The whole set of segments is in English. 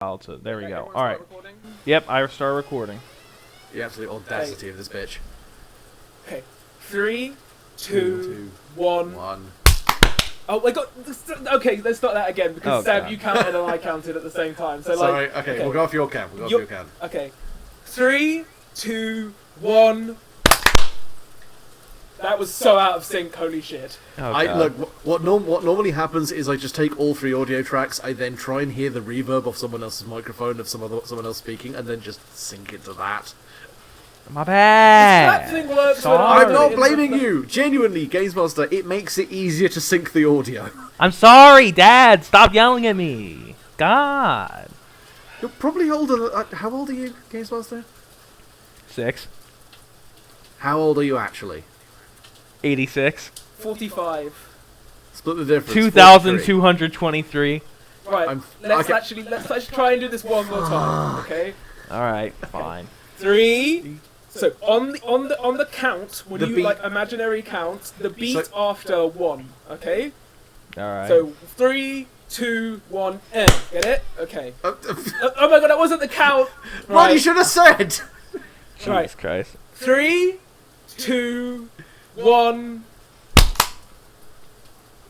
There we go. All right. Yep, I start recording. The absolute audacity of this bitch. Okay. 3, 2, 1. Oh my god. Okay, let's start that again because Sam, you counted and I counted at the same time. So sorry. Okay, we'll go off your count. Okay. 3, 2, 1. That was so out of sync. Holy shit. Look. What normally happens is I just take all 3 audio tracks. I then try and hear the reverb of someone else's microphone of someone else speaking, and then just sync it to that. My bad. That thing works. I'm not blaming you. Genuinely, Games Master, it makes it easier to sync the audio. I'm sorry, Dad. Stop yelling at me. God. You're probably older. How old are you, Games Master? 6. How old are you actually? 86. 45. Split the difference. 2,223. Right. Let's actually try and do this one more time. Okay. All right. Fine. 3. So on the count, when you like imaginary count, the beat after 1. Okay. All right. So 3, 2, 1, end. Get it? Okay. Oh my god, that wasn't the count. Right. What you should have said. Jesus Christ. 3, 2, 1.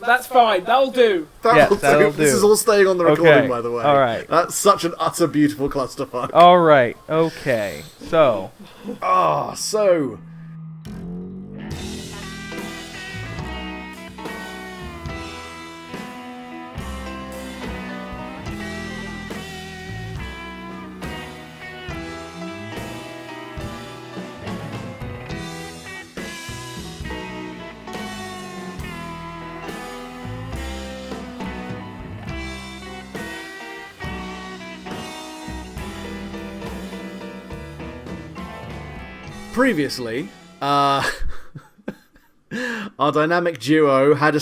That's fine. That'll do. That'll do. This is all staying on the recording, by the way. All right. That's such an utter beautiful clusterfuck. All right. Okay. So. So. Previously, our dynamic duo had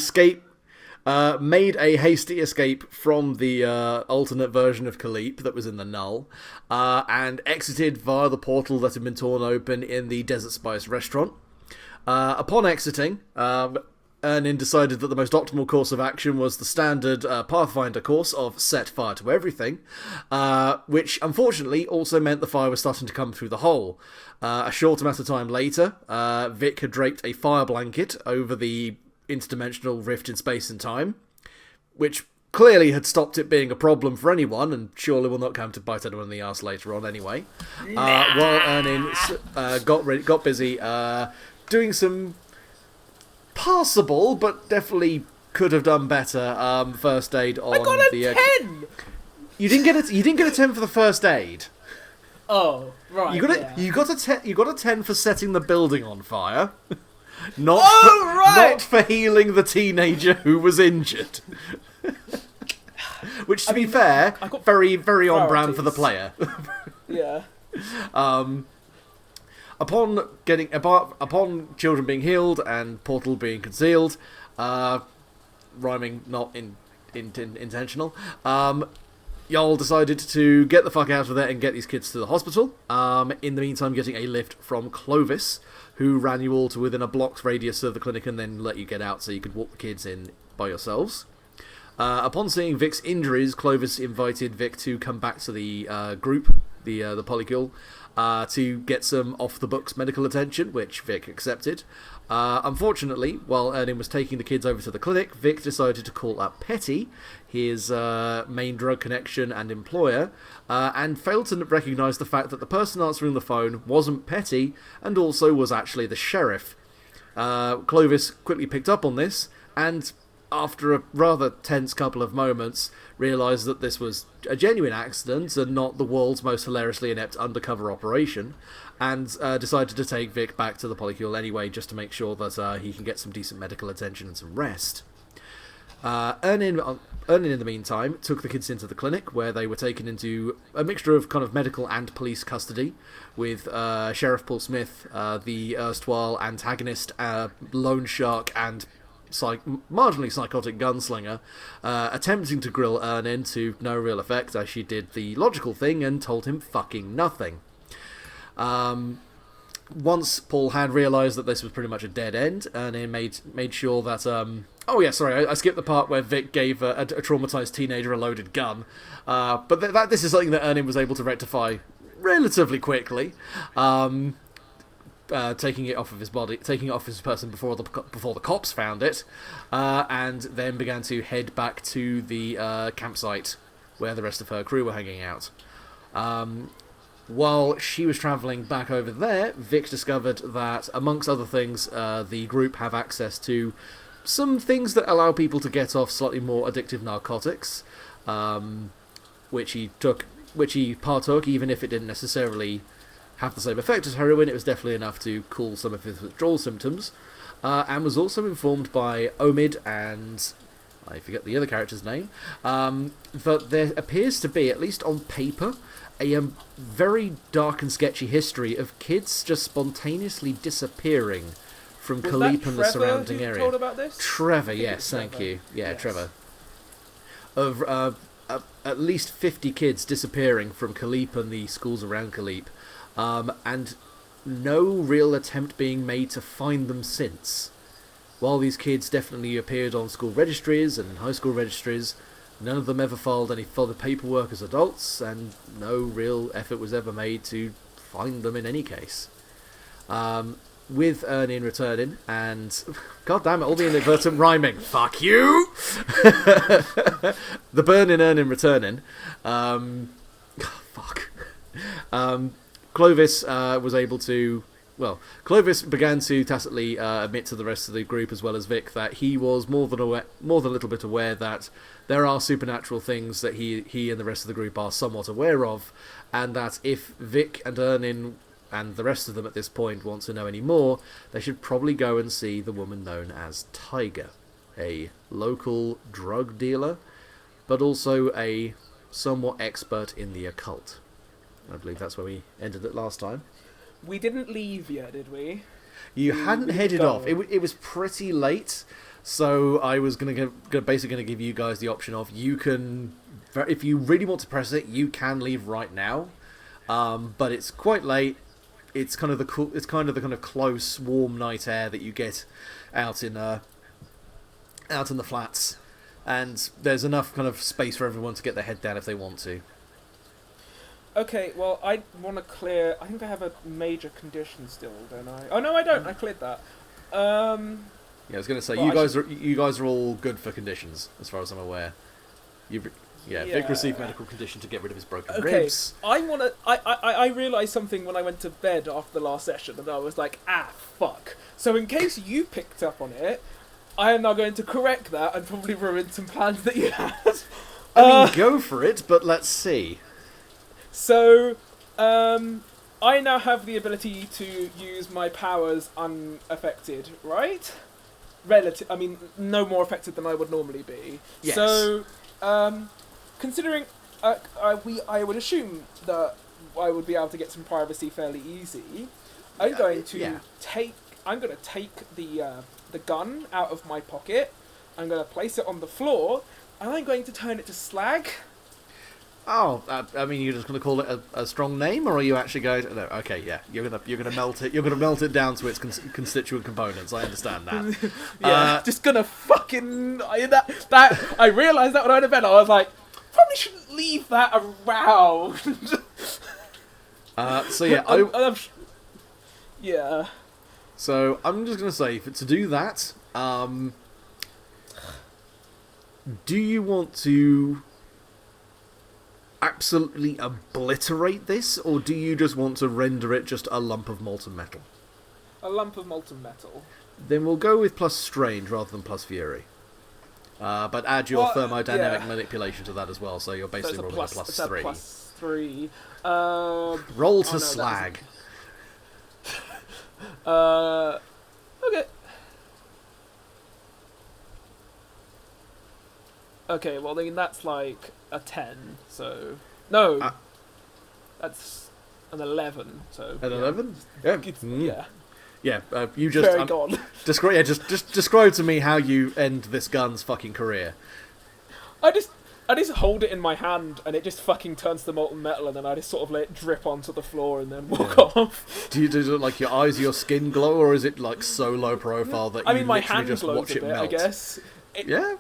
made a hasty escape from the alternate version of Kalipe that was in the Null, and exited via the portal that had been torn open in the Desert Spice restaurant. Upon exiting, Eirnin decided that the most optimal course of action was the standard Pathfinder course of set fire to everything, which unfortunately also meant the fire was starting to come through the hole. A short amount of time later, Vic had draped a fire blanket over the interdimensional rift in space and time, which clearly had stopped it being a problem for anyone, and surely will not come to bite anyone in the arse later on anyway. While Eirnin got busy doing some passable, but definitely could have done better first aid on I got a 10! You didn't get a 10 for the first aid. Oh, right. You got a 10 for setting the building on fire. Not for healing the teenager who was injured. Which, to be fair, very, very on brand for the player. Yeah. Upon children being healed and portal being concealed, rhyming not intentional, y'all decided to get the fuck out of there and get these kids to the hospital. In the meantime, getting a lift from Clovis, who ran you all to within a block's radius of the clinic and then let you get out so you could walk the kids in by yourselves. Upon seeing Vic's injuries, Clovis invited Vic to come back to the group, the polycule, to get some off-the-books medical attention, which Vic accepted. Unfortunately, while Eirnin was taking the kids over to the clinic, Vic decided to call up Petty, his main drug connection and employer, and failed to recognise the fact that the person answering the phone wasn't Petty, and also was actually the sheriff. Clovis quickly picked up on this, and after a rather tense couple of moments, realised that this was a genuine accident and not the world's most hilariously inept undercover operation, and decided to take Vic back to the polycule anyway, just to make sure that he can get some decent medical attention and some rest. Eirnin, in the meantime, took the kids into the clinic, where they were taken into a mixture of kind of medical and police custody, with Sheriff Paul Smith, the erstwhile antagonist, loan shark, and marginally psychotic gunslinger, attempting to grill Eirnin to no real effect, as she did the logical thing and told him fucking nothing. once Paul had realised that this was pretty much a dead end, Ernin made sure that oh yeah, sorry, I skipped the part where Vic gave a traumatised teenager a loaded gun, but this is something that Ernin was able to rectify relatively quickly. Taking it off of his body, taking it off his person before the cops found it, and then began to head back to the campsite where the rest of her crew were hanging out. While she was travelling back over there, Vic discovered that, amongst other things, the group have access to some things that allow people to get off slightly more addictive narcotics, which he partook, even if it didn't necessarily have the same effect as heroin. It was definitely enough to cool some of his withdrawal symptoms, and was also informed by Omid and I forget the other character's name, that there appears to be, at least on paper, a very dark and sketchy history of kids just spontaneously disappearing from Kalipe and the surrounding area. Told about this? Trevor, yes, thank you. Yeah, yes. Trevor. Of at least 50 kids disappearing from Kalipe and the schools around Kalipe, and no real attempt being made to find them since. While these kids definitely appeared on school registries and high school registries, none of them ever filed any further paperwork as adults, and no real effort was ever made to find them in any case. With Eirnin returning, and god damn it, all the inadvertent rhyming. Fuck you! The burn in Eirnin returning. Fuck. Clovis was able to. Well, Clovis began to tacitly admit to the rest of the group, as well as Vic, that he was more than a little bit aware that there are supernatural things that he and the rest of the group are somewhat aware of, and that if Vic and Eirnin and the rest of them at this point want to know any more, they should probably go and see the woman known as Tiger, a local drug dealer, but also a somewhat expert in the occult. I believe that's where we ended it last time. We didn't leave yet, did we? You hadn't headed off. It was pretty late, so I was basically going to give you guys the option of, you can, if you really want to press it, you can leave right now. But it's quite late. It's kind of the kind of close, warm night air that you get out in the flats, and there's enough kind of space for everyone to get their head down if they want to. Okay, well, I want to clear. I think I have a major condition still, don't I? Oh no, I don't. I cleared that. Yeah, I was going to say, well, you guys are all good for conditions, as far as I'm aware. Vic received medical condition to get rid of his broken ribs. I realised something when I went to bed after the last session, and I was like, fuck. So in case you picked up on it, I am now going to correct that and probably ruin some plans that you had. I mean, go for it, but let's see. So, I now have the ability to use my powers unaffected, right? I mean, no more affected than I would normally be. Yes. So, considering I would assume that I would be able to get some privacy fairly easy, I'm going to take the gun out of my pocket. I'm going to place it on the floor, and I'm going to turn it to slag. Oh, I mean, you're just going to call it a strong name, or are you actually going to... No, okay, yeah, you're gonna melt it. You're gonna melt it down to its constituent components. I understand that. Just gonna fucking that. I realised that when I went to bed. I was like, probably shouldn't leave that around. So yeah, yeah. So I'm just gonna say, to do that, do you want to absolutely obliterate this, or do you just want to render it just a lump of molten metal? A lump of molten metal. Then we'll go with plus strange rather than plus fury. But add your thermodynamic manipulation to that as well, so you're basically rolling a plus 3. Plus 3. Roll to slag. Okay. Okay, well then that's like a 10, so... No! That's an 11, so... An 11? Yeah. Yeah. Yeah, you just... Very gone. Just describe to me how you end this gun's fucking career. I just... I just hold it in my hand, and it just fucking turns to molten metal, and then I just sort of let it drip onto the floor, and then walk off. Do it like your eyes, your skin glow, or is it like so low profile that you my literally hand just glows watch a it bit, melt? I guess. Yeah.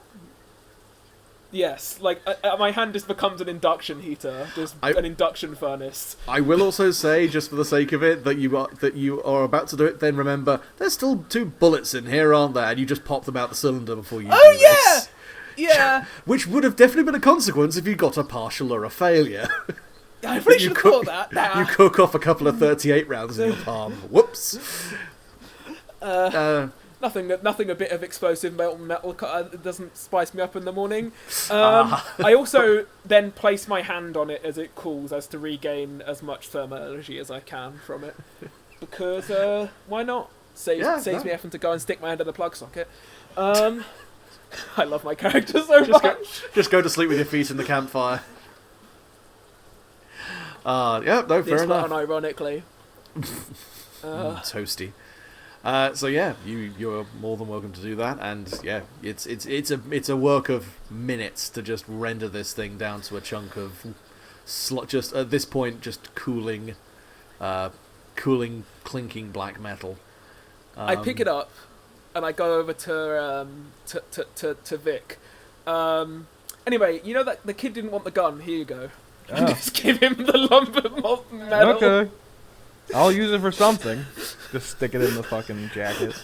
Yes, like my hand just becomes an induction heater, just an induction furnace. I will also say, just for the sake of it, that you are about to do it. Then remember, there's still 2 bullets in here, aren't there? And you just pop them out the cylinder before you. Oh do yeah. this. Yeah. Which would have definitely been a consequence if you got a partial or a failure. I really should have thought that. Nah. You cook off a couple of 38 rounds in your palm. Whoops. Nothing a bit of explosive molten metal doesn't spice me up in the morning. I also then place my hand on it as it cools, as to regain as much thermal energy as I can from it. Because, why not? Saves me having to go and stick my hand in the plug socket. I love my character so much. Just go to sleep with your feet in the campfire. Yeah, no, fair enough. Unironically. Toasty. So yeah, you're more than welcome to do that, and yeah, it's a work of minutes to just render this thing down to a chunk of just at this point just cooling, clinking black metal. I pick it up, and I go over to Vic. Anyway, you know that the kid didn't want the gun. Here you go. Oh. Just give him the lump of molten metal. Okay. I'll use it for something. Just stick it in the fucking jacket.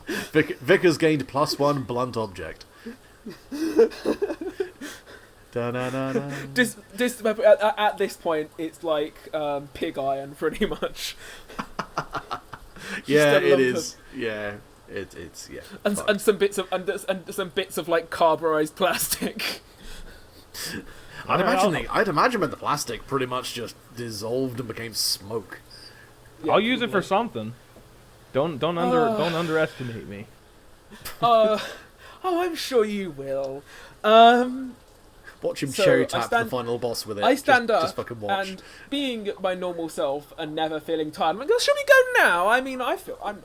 Vic has gained +1 blunt object. At this point, it's like pig iron, pretty much. Yeah, it is. Yeah, it's yeah. And some bits of like carburized plastic. I'd imagine that the plastic pretty much just dissolved and became smoke. Yeah, I'll use it for something. Don't underestimate me. I'm sure you will. Watch him So, cherry tap the final boss with it. I stand up, just fucking watch. and being my normal self and never feeling tired, I'm like, should we go now? I mean, I'm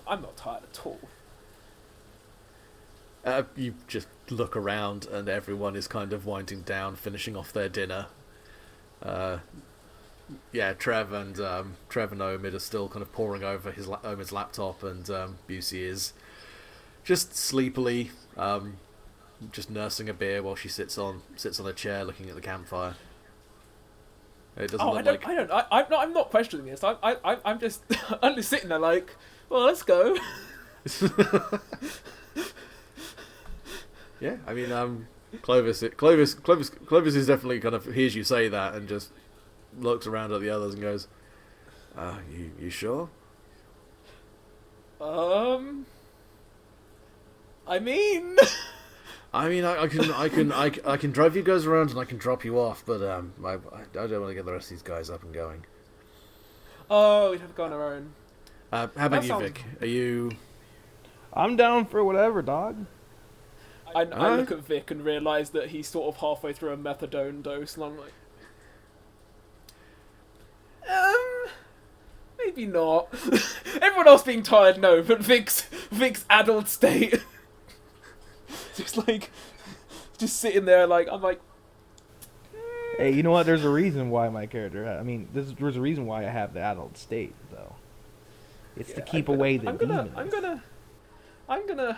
not tired at all. You just look around and everyone is kind of winding down, finishing off their dinner. Yeah, Trev and Omid are still kind of poring over Omid's laptop, and Busey is just sleepily just nursing a beer while she sits on a chair looking at the campfire. It doesn't look like... I'm not questioning this. I'm just sitting there like, well, let's go. Yeah, I mean, Clovis is definitely kind of hears you say that and just looks around at the others and goes, "You sure?" I mean, I can drive you guys around and I can drop you off, but I don't want to get the rest of these guys up and going. Oh, we'd have to go on our own. How about you, sounds- Vic? Are you? I'm down for whatever, dog. I look at Vic and realise that he's sort of halfway through a methadone dose, and I'm like, maybe not. Everyone else being tired, no, but Vic's addled state. just sitting there I'm like, Hey, you know what? There's a reason why my character... there's a reason why I have the adult state, though. It's to keep away the demons. I'm gonna...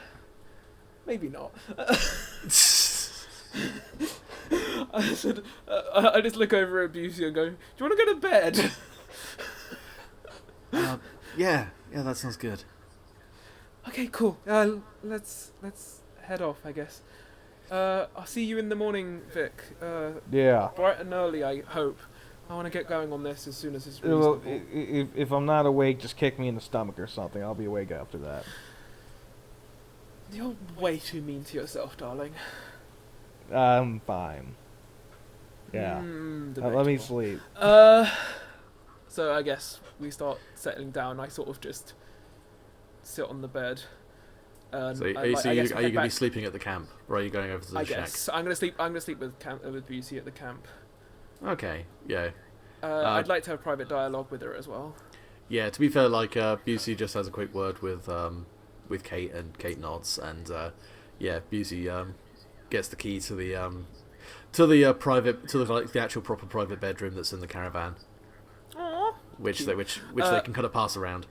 Maybe not. I said, I just look over at Busey and go, do you want to go to bed? Yeah, that sounds good. Okay, cool. Let's head off, I guess. I'll see you in the morning, Vic. Yeah. Bright and early, I hope. I want to get going on this as soon as it's Well, reasonable. if I'm not awake, just kick me in the stomach or something. I'll be awake after that. You're way too mean to yourself, darling. I'm fine. Yeah. Let me sleep. So I guess we start settling down. I sort of just sit on the bed. So are you going to be sleeping at the camp, or are you going over to the shack? I guess I'm going to sleep with Busey at the camp. Okay, yeah. I'd like to have private dialogue with her as well. Yeah, to be fair, Busey just has a quick word with Kate, and Kate nods, and yeah, Busey gets the key to the to the private, to the actual proper private bedroom that's in the caravan, Aww. which they can kind of pass around.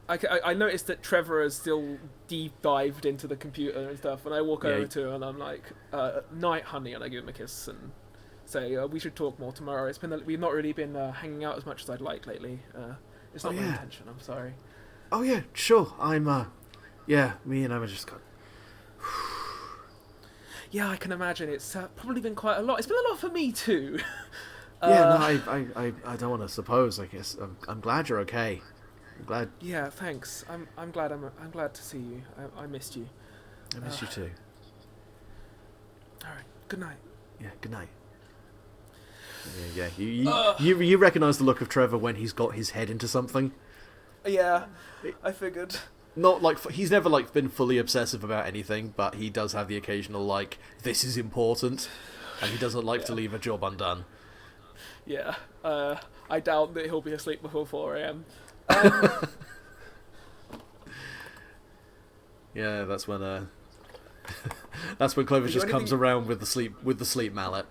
I noticed that Trevor has still deep dived into the computer and stuff, and I walk over to her and I'm like, "Night, honey," and I give him a kiss and say, "We should talk more tomorrow. We've not really been hanging out as much as I'd like lately. It's not my intention. I'm sorry." Oh yeah, sure. Me and Emma just got. Yeah, I can imagine. It's probably been quite a lot. It's been a lot for me too. I don't want to suppose. I guess I'm glad you're okay. I'm glad. Yeah, thanks. I'm glad. I'm glad to see you. I missed you. I missed you too. All right. Good night. Yeah. Good night. Yeah. You recognise the look of Trevor when he's got his head into something. Yeah, I figured. Not like he's never like been fully obsessive about anything, but he does have the occasional like this is important, and he doesn't like to leave a job undone. Yeah. I doubt that he'll be asleep before 4 a.m. Yeah, that's when Clovis just comes around with the sleep mallet.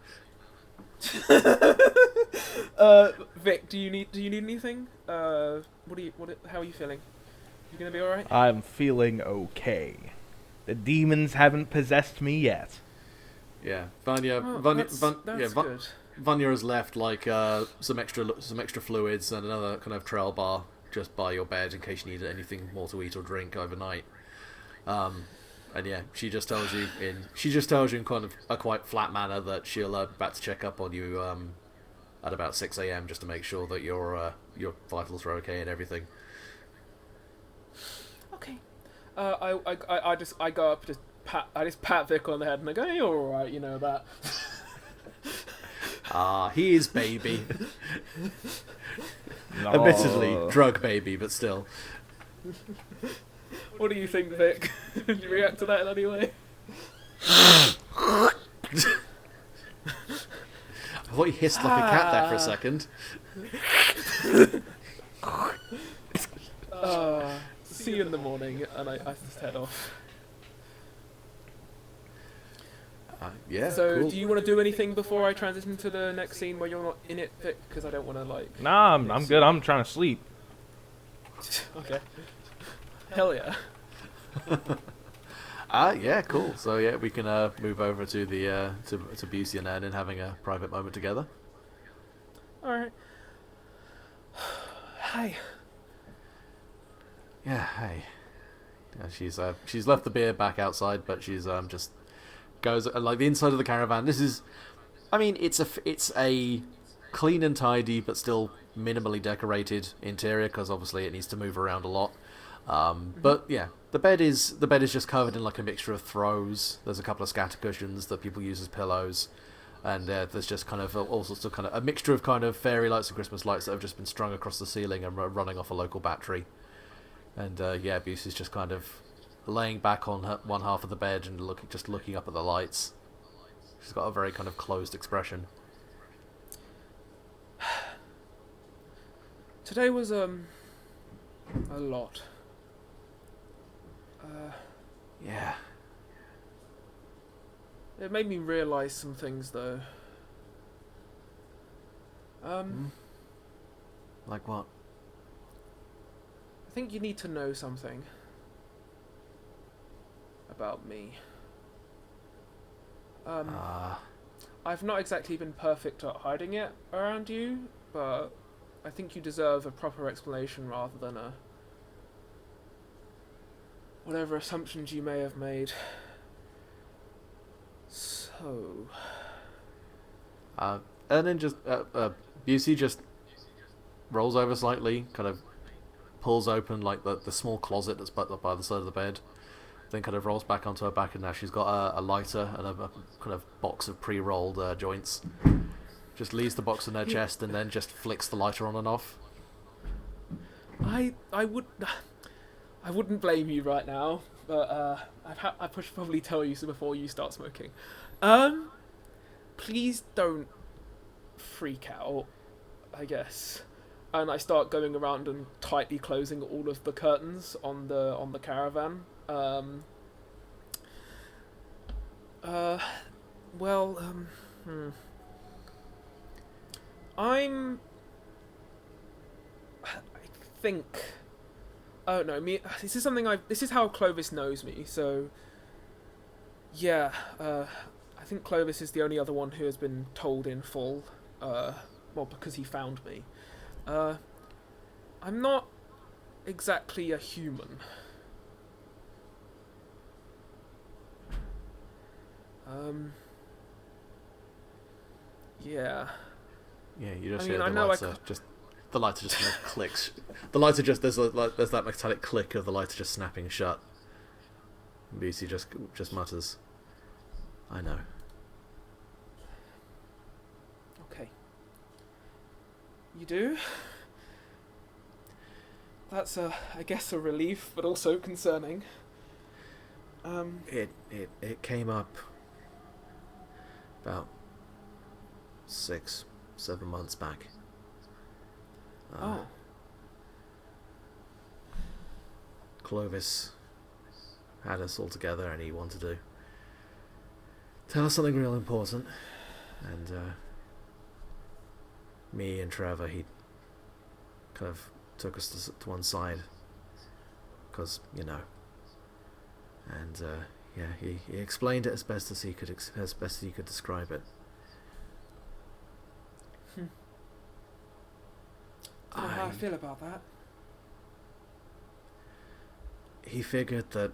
Vic, do you need anything? How are you feeling? You gonna be all right? I'm feeling okay. The demons haven't possessed me yet. Yeah, Vanya. That's good. Vanya has left like some extra fluids and another kind of trail bar just by your bed in case you need anything more to eat or drink overnight. And yeah, she just tells you in kind of a quite flat manner that she'll back to check up on you at about 6 a.m. just to make sure that your vitals are okay and everything. Okay. I go up to pat Vic on the head and I go, "You're all right, you know that." He is baby. No. Admittedly, drug baby, but still. What do you think, Vic? Did you react to that in any way? I thought you hissed like a cat there for a second. See you in the morning, and I just head off. Yeah. So, cool. do you want to do anything before I transition to the next scene where you're not in it, Vic? Because I don't want to like. Nah, I'm good. I'm trying to sleep. Okay. Hell yeah. Yeah, cool. So yeah, we can move over to the to Busey and Eirnin having a private moment together. All right. Hi. Yeah, hey. Yeah, she's left the beer back outside, but she's just goes like the inside of the caravan. This is, I mean, it's a clean and tidy, but still minimally decorated interior because obviously it needs to move around a lot. But yeah, the bed is just covered in like a mixture of throws. There's a couple of scatter cushions that people use as pillows, and there's just kind of all sorts of kind of a mixture of kind of fairy lights and Christmas lights that have just been strung across the ceiling and running off a local battery. And yeah, Busey's just kind of laying back on one half of the bed and looking up at the lights. She's got a very kind of closed expression. Today was a lot. Yeah. It made me realise some things though. Like what? I think you need to know something about me. I've not exactly been perfect at hiding it around you, but I think you deserve a proper explanation rather than whatever assumptions you may have made. So... Eirnin just... Busey just rolls over slightly, kind of pulls open like the small closet that's by the side of the bed, then kind of rolls back onto her back, and now she's got a lighter and a kind of box of pre-rolled joints. Just leaves the box in her chest and then just flicks the lighter on and off. I wouldn't blame you right now, but I should probably tell you so before you start smoking. Please don't freak out, I guess. And I start going around and tightly closing all of the curtains on the caravan. Well, I'm. I think. Oh no, me. This is something I. This is how Clovis knows me. So. Yeah. I think Clovis is the only other one who has been told in full. Well, because he found me. I'm not exactly a human. Yeah. Yeah, you just I hear mean, I the know lighter just. The lighter just kind of clicks. The lighter just there's that metallic click of the lighter just snapping shut. BC just mutters, "I know." Okay. You do? That's I guess a relief, but also concerning. It came up about 6-7 months back. Clovis had us all together, and he wanted to tell us something real important. And me and Trevor, he kind of took us to one side, because and yeah, he explained it as best as he could describe it. I don't know how I feel about that. He figured that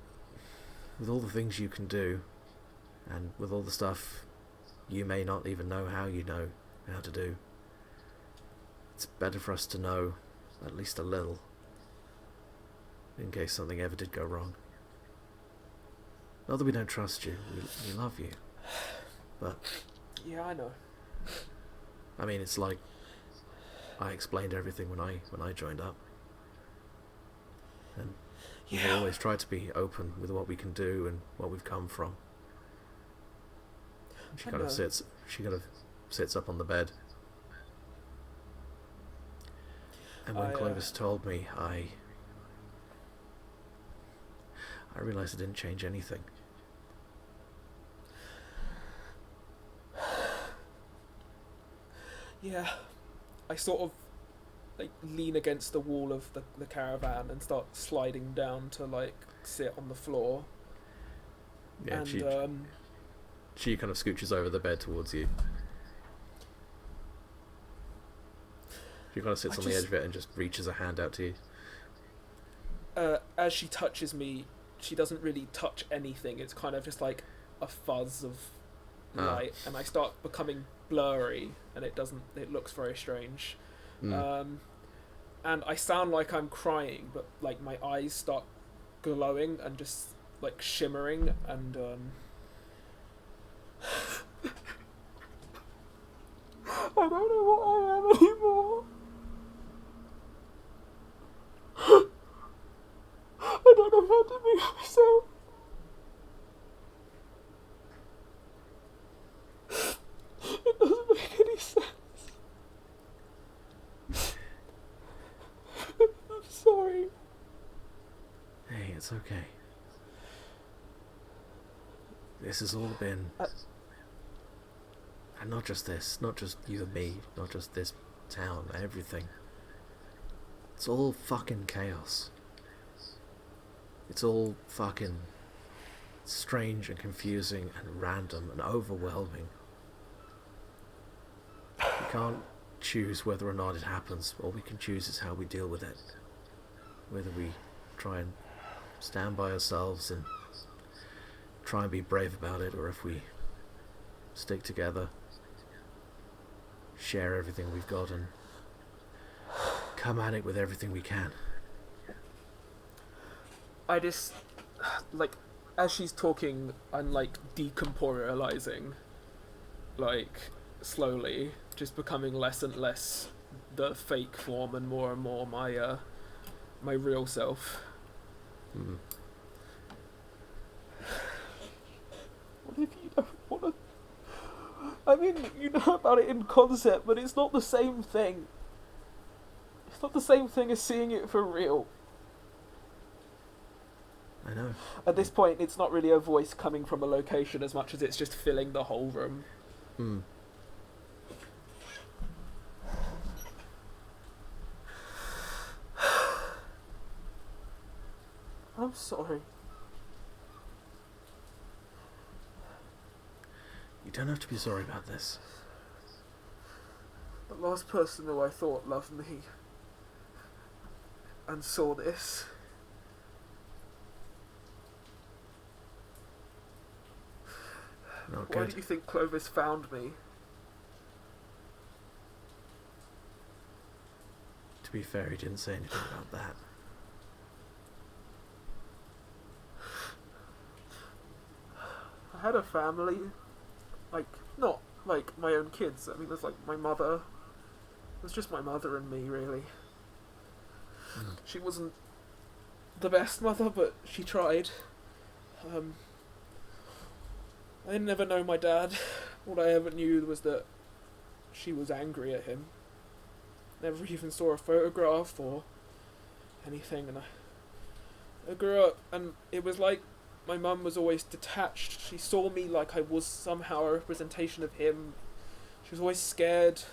with all the things you can do, and with all the stuff you may not even know how to do, it's better for us to know at least a little, in case something ever did go wrong. Not that we don't trust you, we love you, but Yeah, I know. I mean, it's like I explained everything when I joined up, and we've always tried to be open with what we can do and what we've come from. She kind of sits up on the bed, and when Clovis told me, I realised it didn't change anything. Yeah, I sort of like lean against the wall of the caravan and start sliding down to like sit on the floor. Yeah, and she kind of scooches over the bed towards you. She kind of sits on the edge of it and just reaches a hand out to you. As she touches me, she doesn't really touch anything. It's kind of just like a fuzz of light, and I start becoming blurry, and it looks very strange. And I sound like I'm crying, but like my eyes start glowing and just like shimmering, and I don't know what I am anymore. I don't know how to be myself. It doesn't make any sense. I'm sorry. Hey, it's okay. This has all been... and not just this, not just you and me, not just this town, everything. It's all fucking chaos. It's all fucking strange and confusing and random and overwhelming. We can't choose whether or not it happens. All we can choose is how we deal with it. Whether we try and stand by ourselves and try and be brave about it, or if we stick together, share everything we've got, and come at it with everything we can. I just, like, as she's talking, I'm like decorporealizing, like, slowly, just becoming less and less the fake form and more my my real self. What if you don't want to... I mean, you know about it in concept, but it's not the same thing. It's not the same thing as seeing it for real. I know. At this point, it's not really a voice coming from a location as much as it's just filling the whole room. Hmm. I'm sorry. You don't have to be sorry about this. The last person who I thought loved me and saw this. Not Why good. do you think Clovis found me? To be fair, he didn't say anything about that. I had a family, like, not like my own kids. I mean, there's like my mother. It was just my mother and me, really. She wasn't the best mother, but she tried. I didn't ever know my dad. All I ever knew was that she was angry at him. Never even saw a photograph or anything, and I grew up, and it was like my mum was always detached. She saw me like I was somehow a representation of him. She was always scared.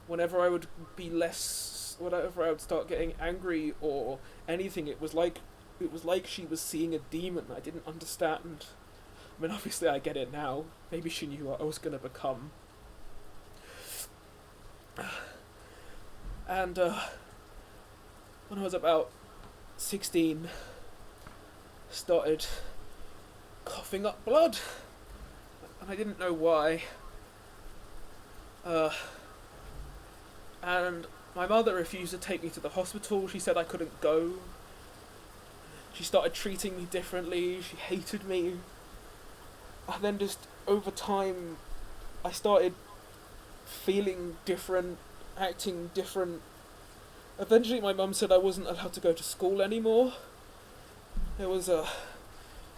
Whenever I would start getting angry or anything, it was like she was seeing a demon. I didn't understand. I mean, obviously I get it now. Maybe she knew what I was going to become. And when I was about 16, started coughing up blood, and I didn't know why. And my mother refused to take me to the hospital. She said I couldn't go. She started treating me differently. She hated me. And then just over time, I started feeling different, acting different. Eventually my mum said I wasn't allowed to go to school anymore.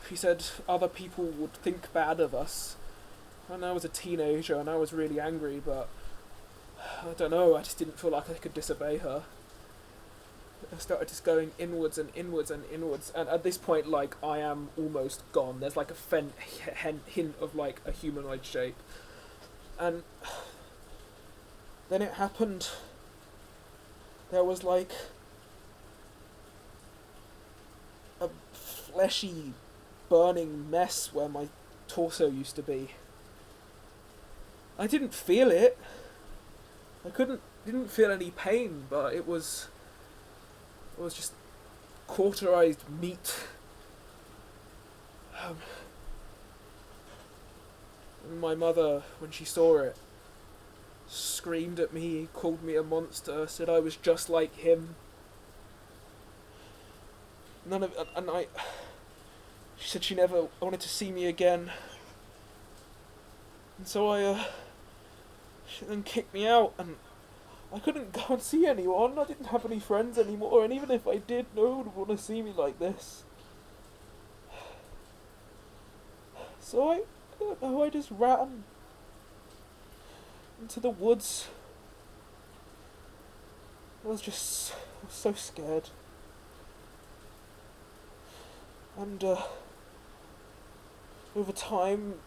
She said other people would think bad of us. And I was a teenager and I was really angry, but I don't know, I just didn't feel like I could disobey her. I started just going inwards and inwards and inwards, and at this point, like, I am almost gone. There's like a hint of like a humanoid shape. And then it happened. There was like a fleshy, burning mess where my torso used to be. I didn't feel it. Didn't feel any pain, but it was just cauterized meat. And my mother, when she saw it, screamed at me, called me a monster, said I was just like him. She said she never wanted to see me again. And so she then kicked me out, and I couldn't go and see anyone. I didn't have any friends anymore, and even if I did, no one would want to see me like this. So I don't know, I just ran into the woods. I was so scared. And over time,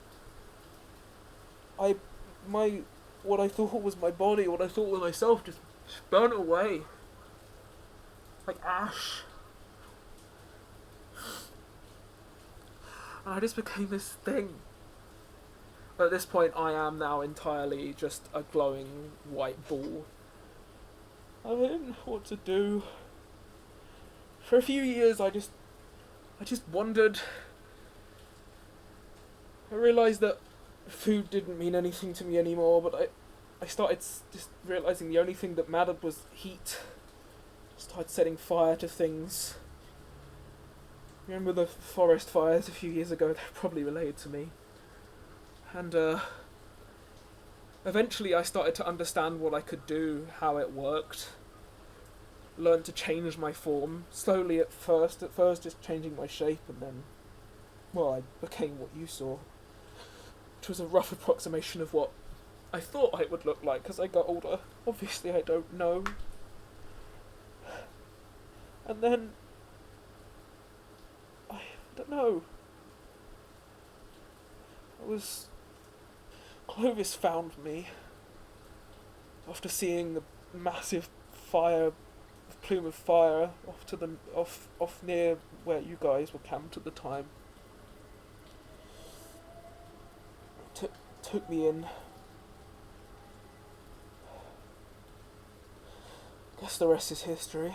what I thought was my body, what I thought was myself, just burnt away. Like ash. And I just became this thing. At this point, I am now entirely just a glowing white ball. I didn't know what to do. For a few years, I just wondered. I realised that food didn't mean anything to me anymore, but I started just realising the only thing that mattered was heat. Started setting fire to things. Remember the forest fires a few years ago? They're probably related to me. And eventually I started to understand what I could do, how it worked. Learned to change my form, slowly at first just changing my shape, and then, well, I became what you saw. Which was a rough approximation of what I thought I would look like as I got older. Obviously I don't know. And then I don't know. Clovis found me after seeing the massive plume of fire off near where you guys were camped at the time. Took me in. Guess the rest is history.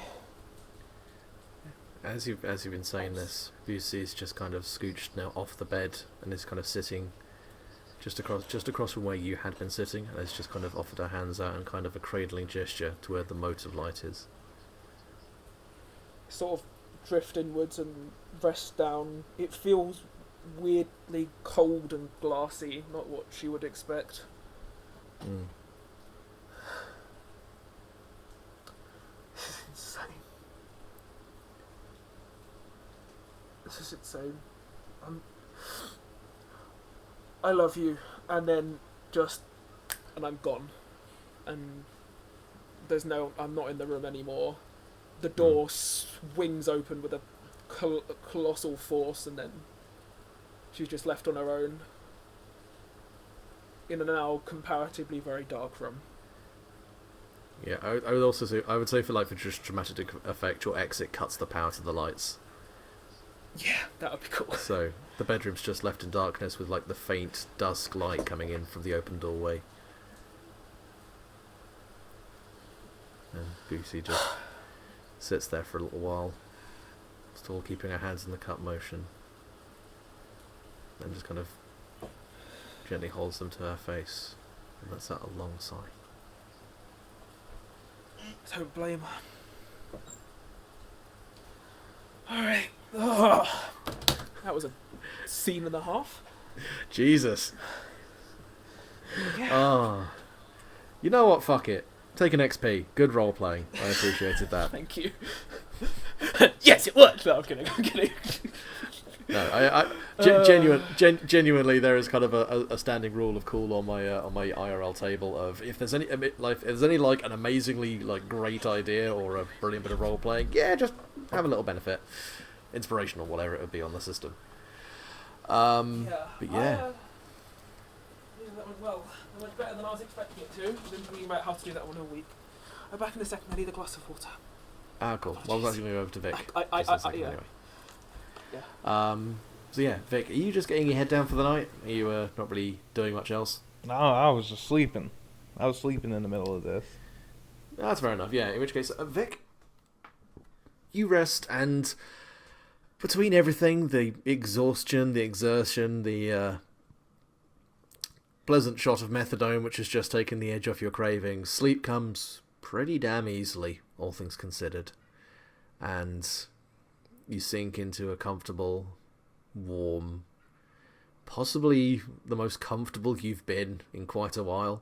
As you've been saying this, Busey's just kind of scooched now off the bed and is kind of sitting just across from where you had been sitting, and has just kind of offered her hands out and kind of a cradling gesture to where the mote of light is. Sort of drift inwards and rest down. It feels weirdly cold and glassy, not what she would expect. Mm. This is insane. This is insane. I love you, and then and I'm gone, and I'm not in the room anymore. The door swings open with a colossal force, and then she's just left on her own in a now comparatively very dark room. Yeah, I would also say, for just dramatic effect, your exit cuts the power to the lights. Yeah, that would be cool. So the bedroom's just left in darkness with the faint dusk light coming in from the open doorway. And Busey just sits there for a little while, still keeping her hands in the cup motion. Then just kind of gently holds them to her face and lets out a long sigh. Don't blame her. Alright. Oh, that was a scene and a half. Jesus. Yeah. Ah. You know what? Fuck it. Take an XP. Good role playing. I appreciated that. Thank you. Yes, it worked. No, I'm kidding. No, genuinely, there is kind of a standing rule of cool on my IRL table of if there's any an amazingly great idea or a brilliant bit of role playing, yeah, just have a little benefit, inspirational, whatever it would be on the system. But yeah. That went well. That went better than I was expecting it to. I've been thinking about how to do that one a week. I'm back in a second. I need a glass of water. Ah, cool. Oh, well, I was actually going to go over to Vic. Yeah. Anyway. Yeah. So yeah, Vic, are you just getting your head down for the night? Are you not really doing much else? No, I was just sleeping. I was sleeping in the middle of this. That's fair enough, yeah. In which case, Vic, you rest, and between everything, the exhaustion, the exertion, the pleasant shot of methadone, which has just taken the edge off your cravings, sleep comes pretty damn easily, all things considered. And you sink into a comfortable, warm, possibly the most comfortable you've been in quite a while.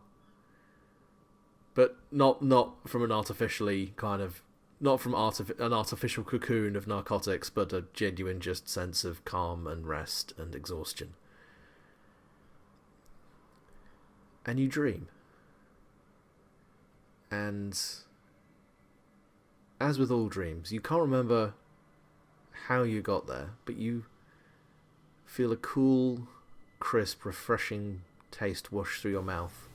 But not from an artificially kind of, not from an artificial cocoon of narcotics, but a genuine just sense of calm and rest and exhaustion. And you dream. And as with all dreams, you can't remember how you got there, but you feel a cool, crisp, refreshing taste wash through your mouth.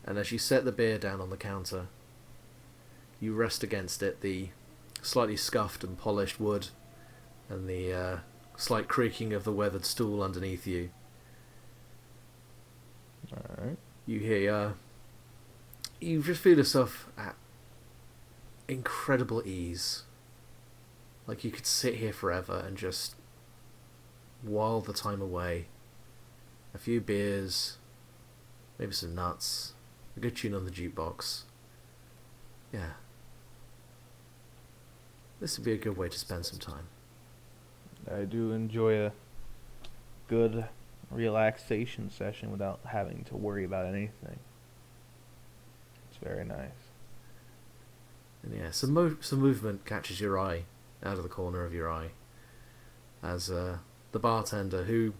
And as you set the beer down on the counter, you rest against it, the slightly scuffed and polished wood, and the slight creaking of the weathered stool underneath you. Alright. You hear, you just feel yourself at incredible ease. Like you could sit here forever and just while the time away. A few beers, maybe some nuts, a good tune on the jukebox. Yeah. This would be a good way to spend some time. I do enjoy a good relaxation session without having to worry about anything. It's very nice. And yeah, some movement catches your eye out of the corner of your eye as the bartender, who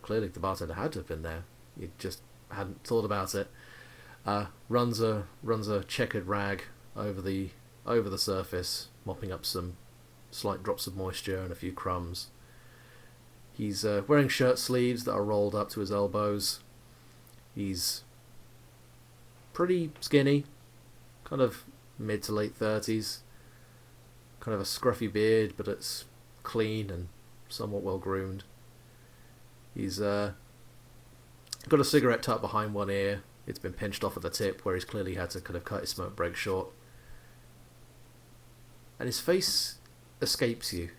clearly the bartender had to have been there, you just hadn't thought about it, runs a checkered rag over the surface, mopping up some slight drops of moisture and a few crumbs. He's wearing shirt sleeves that are rolled up to his elbows. He's pretty skinny, kind of mid to late 30s. Kind of a scruffy beard, but it's clean and somewhat well groomed. He's got a cigarette tucked behind one ear. It's been pinched off at the tip, where he's clearly had to kind of cut his smoke break short. And his face escapes you.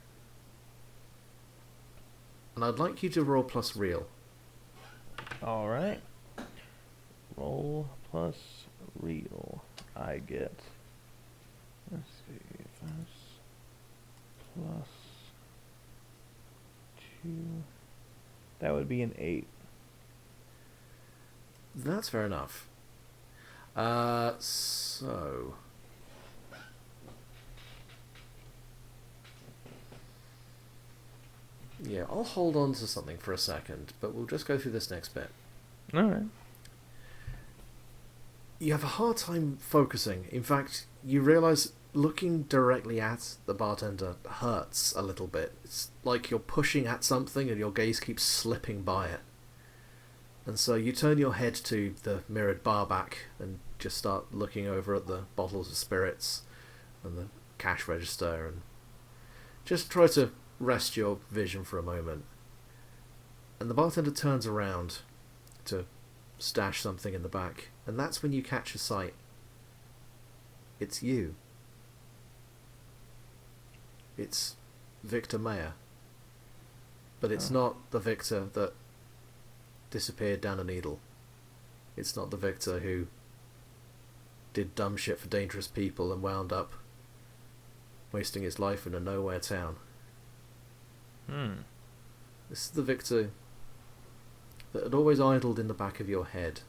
And I'd like you to roll plus real. Alright. Roll plus real. I get. Let's see. That's plus 2. That would be an 8. That's fair enough. So... yeah, I'll hold on to something for a second, but we'll just go through this next bit. Alright. You have a hard time focusing. In fact, you realise looking directly at the bartender hurts a little bit. It's like you're pushing at something and your gaze keeps slipping by it. And so you turn your head to the mirrored bar back and just start looking over at the bottles of spirits and the cash register and just try to rest your vision for a moment. And the bartender turns around to stash something in the back, and that's when you catch a sight. It's you. It's Victor Mayer. But it's not the Victor that disappeared down a needle. It's not the Victor who did dumb shit for dangerous people and wound up wasting his life in a nowhere town. This is the Victor that had always idled in the back of your head.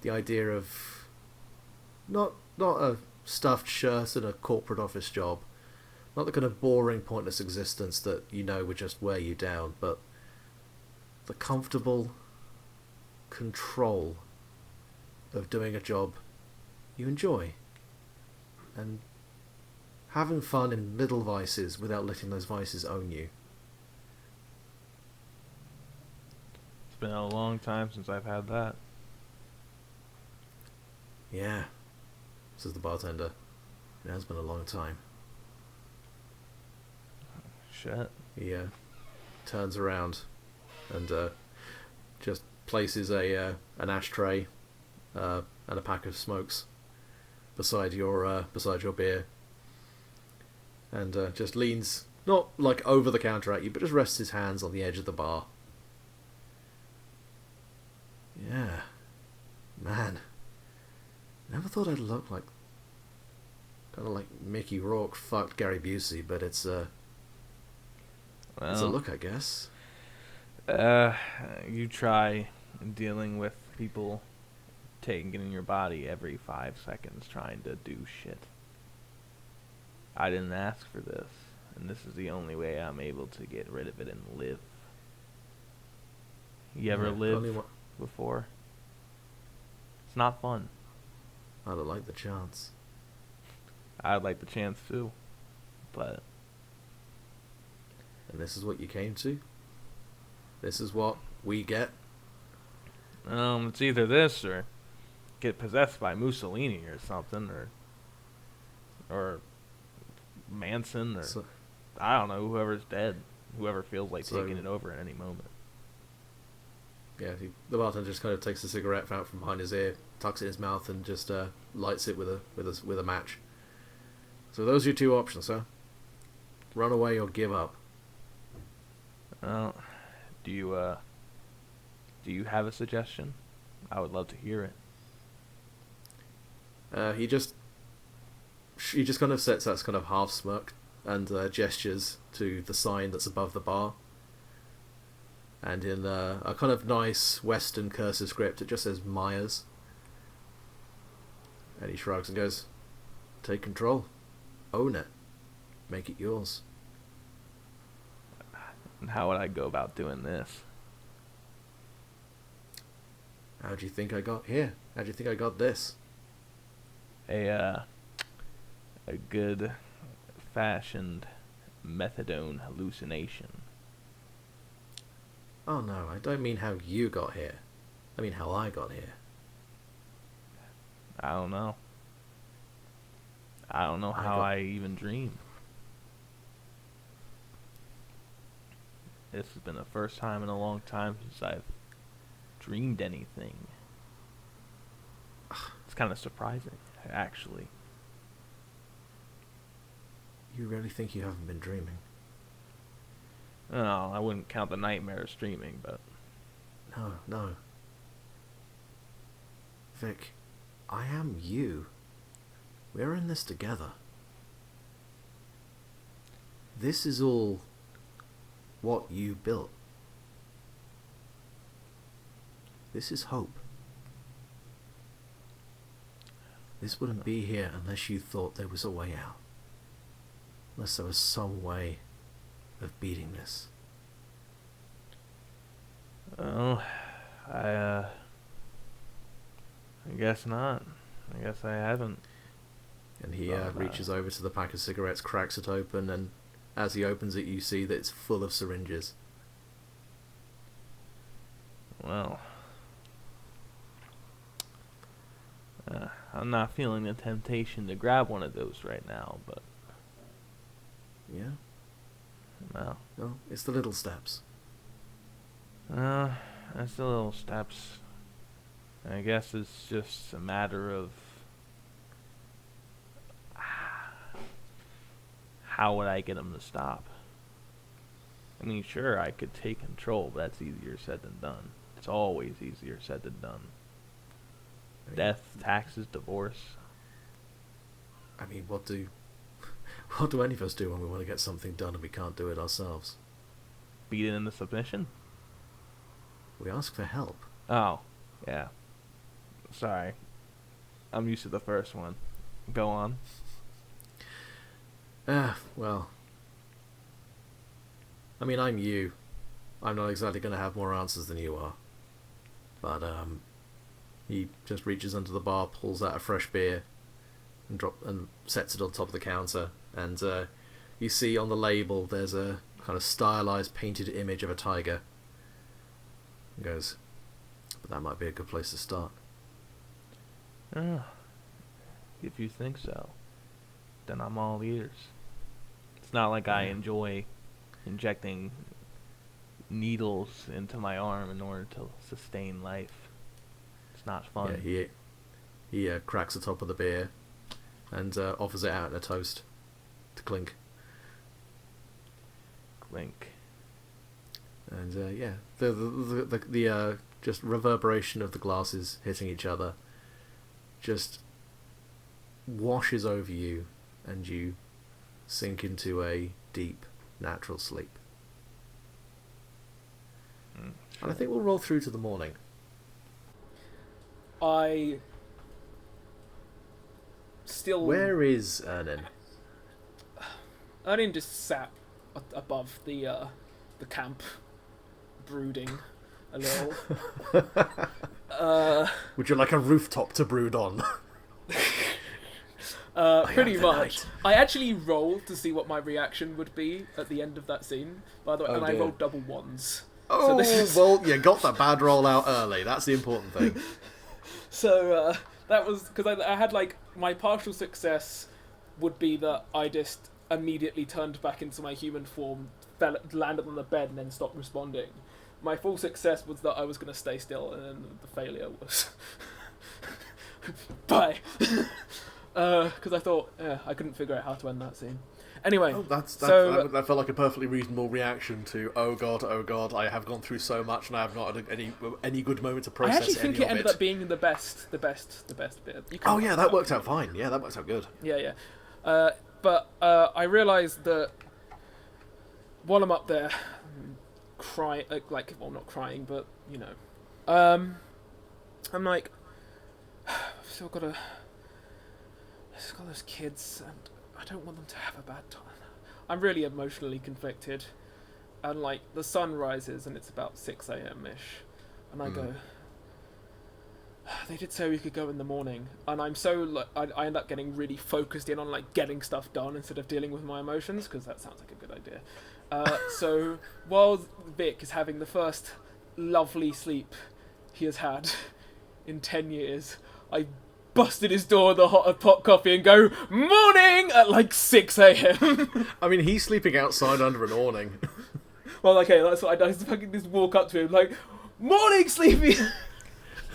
The idea of not a stuffed shirt and a corporate office job, not the kind of boring, pointless existence that you know would just wear you down, but the comfortable control of doing a job you enjoy and having fun in little vices without letting those vices own you. It's been a long time since I've had that. Yeah, says the bartender. It has been a long time. Shit. He turns around and just places an ashtray and a pack of smokes beside your beer, and just leans, not like over the counter at you, but just rests his hands on the edge of the bar. Yeah, man, never thought I'd look like kind of like Mickey Rourke fucked Gary Busey, but it's a look, I guess. You try dealing with people taking in your body every 5 seconds trying to do shit. I didn't ask for this, and this is the only way I'm able to get rid of it and live. You ever lived before? It's not fun. I'd have liked the chance. I'd like the chance too, but... And this is what you came to? This is what we get? It's either this or get possessed by Mussolini or something, or Manson, or I don't know, whoever's dead, whoever feels like taking it over at any moment. Yeah, the bartender just kind of takes the cigarette out from behind his ear, tucks it in his mouth, and just lights it with a match. So those are your two options, sir. Run away or give up. Do you have a suggestion? I would love to hear it. He just kind of sets that kind of half smirk and gestures to the sign that's above the bar. And in a kind of nice Western cursive script, it just says Myers. And he shrugs and goes, "Take control. Own it. Make it yours." And how would I go about doing this? How do you think I got here? How do you think I got this? A good old-fashioned methadone hallucination. Oh no, I don't mean how you got here. I mean how I got here. I don't know. I don't know how I even dream. This has been the first time in a long time since I've dreamed anything. It's kind of surprising, actually. You really think you haven't been dreaming? No, I wouldn't count the nightmares dreaming, but... No. Vic, I am you. We're in this together. This is all what you built. This is hope. This wouldn't be here unless you thought there was a way out. Unless there was some way of beating this. Oh, I guess not. I guess I haven't. And he reaches over to the pack of cigarettes, cracks it open, and as he opens it, you see that it's full of syringes. Well, I'm not feeling the temptation to grab one of those right now, but... Yeah? Well... No, it's the little steps. That's the little steps. I guess it's just a matter of... How would I get them to stop? I mean, sure, I could take control, but that's easier said than done. It's always easier said than done. Death, taxes, divorce. I mean, what do any of us do when we want to get something done and we can't do it ourselves? Beat it into submission? We ask for help. Oh, yeah. Sorry. I'm used to the first one. Go on. Well. I mean, I'm you. I'm not exactly going to have more answers than you are. But, he just reaches under the bar, pulls out a fresh beer, and sets it on top of the counter. And, you see on the label there's a kind of stylized, painted image of a tiger. He goes, but that might be a good place to start. If you think so, then I'm all ears. It's not like I enjoy injecting needles into my arm in order to sustain life. It's not fun. Yeah, he cracks the top of the beer and offers it out in a toast to Clink. Clink. And yeah, the just reverberation of the glasses hitting each other just washes over you, and you sink into a deep, natural sleep. Sure. And I think we'll roll through to the morning. I still... Where is Eirnin? Eirnin just sat above the camp, brooding a little. Would you like a rooftop to brood on? Pretty much. I actually rolled to see what my reaction would be at the end of that scene, by the way, and I rolled double ones. Oh, so well, you got that bad roll out early. That's the important thing. So that was because I had like my partial success would be that I just immediately turned back into my human form, landed on the bed, and then stopped responding. My full success was that I was going to stay still, and then the failure was bye. Because I thought I couldn't figure out how to end that scene. Anyway, that felt like a perfectly reasonable reaction to oh god, I have gone through so much and I have not had any good moment to process. I actually think it ended up being the best bit. That worked out fine. Yeah, that worked out good. Yeah. But I realised that while I'm up there, crying, not crying, but you know, I'm like, I've still got those kids, and I don't want them to have a bad time. I'm really emotionally conflicted, and like the sun rises and it's about 6 a.m. ish, and I go, They did say we could go in the morning, and I'm so like I end up getting really focused in on like getting stuff done instead of dealing with my emotions, because that sounds like a good idea. So while Vic is having the first lovely sleep he has had in 10 years, I busted his door with a hot pot coffee and go, morning, at like 6 a.m. I mean, he's sleeping outside under an awning. Well, okay, that's what I do. I fucking just walk up to him like, morning, sleepy.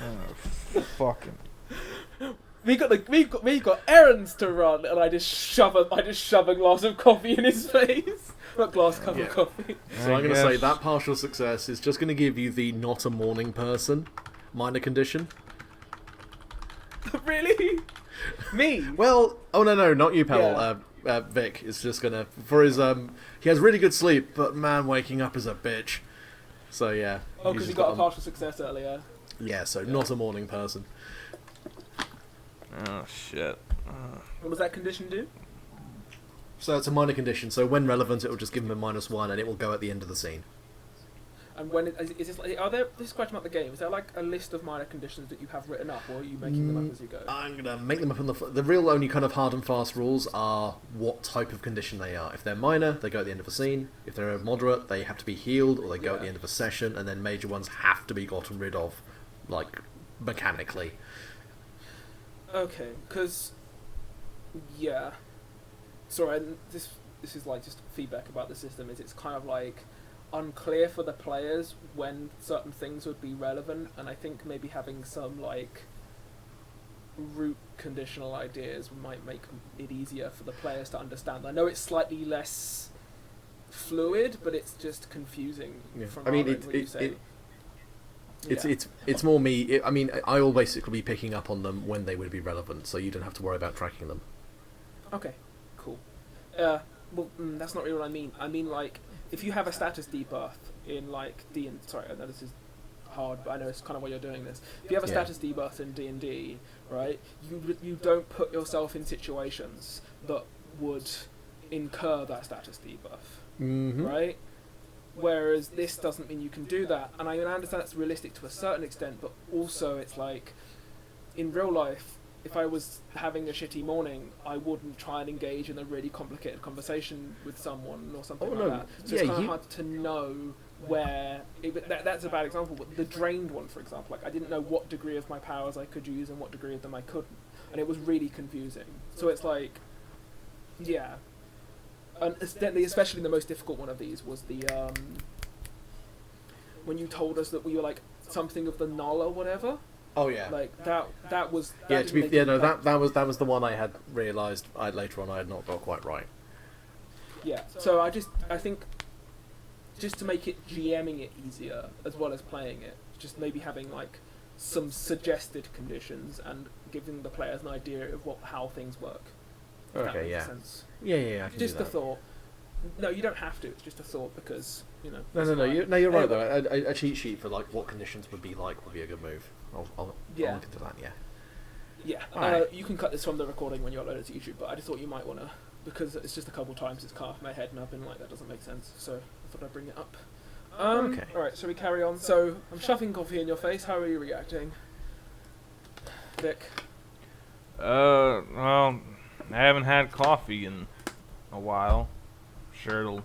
Oh, fucking. We got errands to run, and I just shove a glass of coffee in his face. Not glass, cup of coffee. So I'm going to say that partial success is just going to give you the not a morning person minor condition. Really? Me? Well, oh no, not you, pal. Yeah. Vic is just going to, for his, he has really good sleep, but man, waking up is a bitch. So yeah. Oh, because he got a partial success earlier. Yeah, so not a morning person. Oh, shit. What does that condition do? So it's a minor condition, so when relevant, it will just give him a -1, and it will go at the end of the scene. And when is this like, are there, this is question about the game, is there like a list of minor conditions that you have written up, or are you making them up as you go? I'm going to make them up on the real only kind of hard and fast rules are what type of condition they are. If they're minor, they go at the end of a scene. If they're moderate, they have to be healed, or they go at the end of a session, and then major ones have to be gotten rid of, like, mechanically. Okay, because, yeah. Sorry, this is like just feedback about the system, is it's kind of like unclear for the players when certain things would be relevant, and I think maybe having some like root conditional ideas might make it easier for the players to understand. I know it's slightly less fluid, but it's just confusing. Yeah. From I mean, it's more me. I mean, I will basically be picking up on them when they would be relevant, so you don't have to worry about tracking them. Okay, cool. Well, that's not really what I mean. I mean, like, if you have a status debuff in, like, sorry, I know this is hard, but I know it's kind of why you're doing this. If you have a status debuff in D&D, right, you don't put yourself in situations that would incur that status debuff, right? Whereas this doesn't mean you can do that. And I understand that's realistic to a certain extent, but also it's like, in real life, if I was having a shitty morning, I wouldn't try and engage in a really complicated conversation with someone or something like that. So it's kind of hard to know where... that's a bad example, but the drained one, for example, like I didn't know what degree of my powers I could use and what degree of them I couldn't. And it was really confusing. So it's like, yeah. And especially the most difficult one of these was the... when you told us that we were like something of the null or whatever. Oh yeah, like that was that was the one I had realised later on I had not got quite right. Yeah, so I think just to make it GMing it easier as well as playing it, just maybe having like some suggested conditions and giving the players an idea of how things work. Okay, yeah. Sense. Yeah, I can just do that. A thought. No, you don't have to. It's just a thought because No. You're right though. A cheat sheet for like what conditions would be a good move. I'll look into that. Yeah. Yeah. You can cut this from the recording when you upload it to YouTube, but I just thought you might want to, because it's just a couple times it's come off my head and I've been like, that doesn't make sense, so I thought I'd bring it up. Okay. Alright, shall we carry on? So, I'm shoving coffee in your face, how are you reacting? Vic? Well, I haven't had coffee in a while. Sure it'll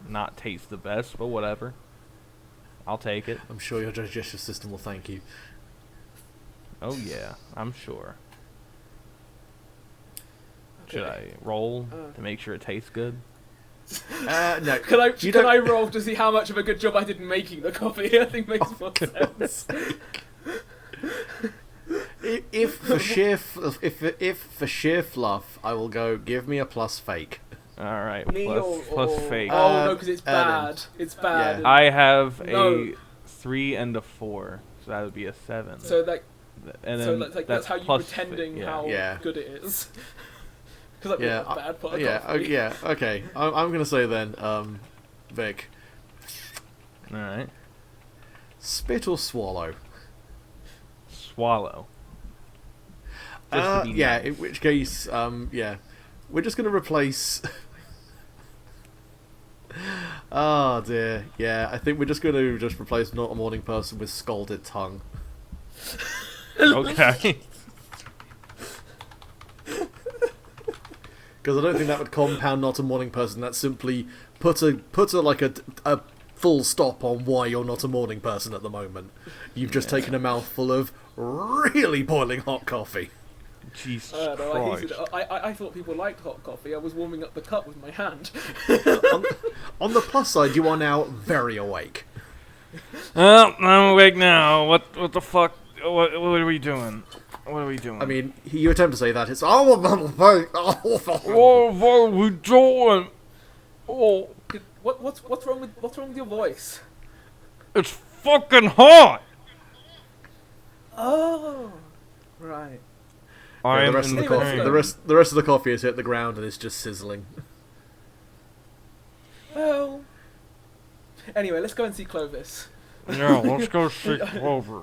not taste the best, but whatever. I'll take it. I'm sure your digestive system will thank you. Oh yeah, I'm sure. Okay. Should I roll to make sure it tastes good? No. Can I roll to see how much of a good job I did in making the coffee? I think makes more sense. If for sheer fluff, I will go. Give me a plus fake. All right, Me plus fake. Oh no, because it's bad. It's bad. Yeah. I have a 3 and a 4, so that would be a 7. So like, and then that's how you're pretending how good it is. Because yeah, bad part. Yeah. Okay. I'm gonna say then, Vic. All right. Spit or swallow? Swallow. Yeah. Nice. In which case, yeah, we're just gonna replace. Oh dear. Yeah, I think we're just gonna replace not a morning person with scalded tongue. Okay. Because I don't think that would compound not a morning person. That simply put a full stop on why you're not a morning person at the moment. You've just taken a mouthful of really boiling hot coffee. Jesus no, Christ. I thought people liked hot coffee. I was warming up the cup with my hand. On the plus side, you are now very awake. Well, I'm awake now. What the fuck? What are we doing? What are we doing? I mean, you attempt to say that, it's oh, what are we doing? Oh, What's wrong with your voice? it's fucking hot. Oh, right. the rest of the coffee, pain. the rest of the coffee has hit the ground and is just sizzling. Well. Anyway, let's go and see Clovis. Yeah, let's go see Clover.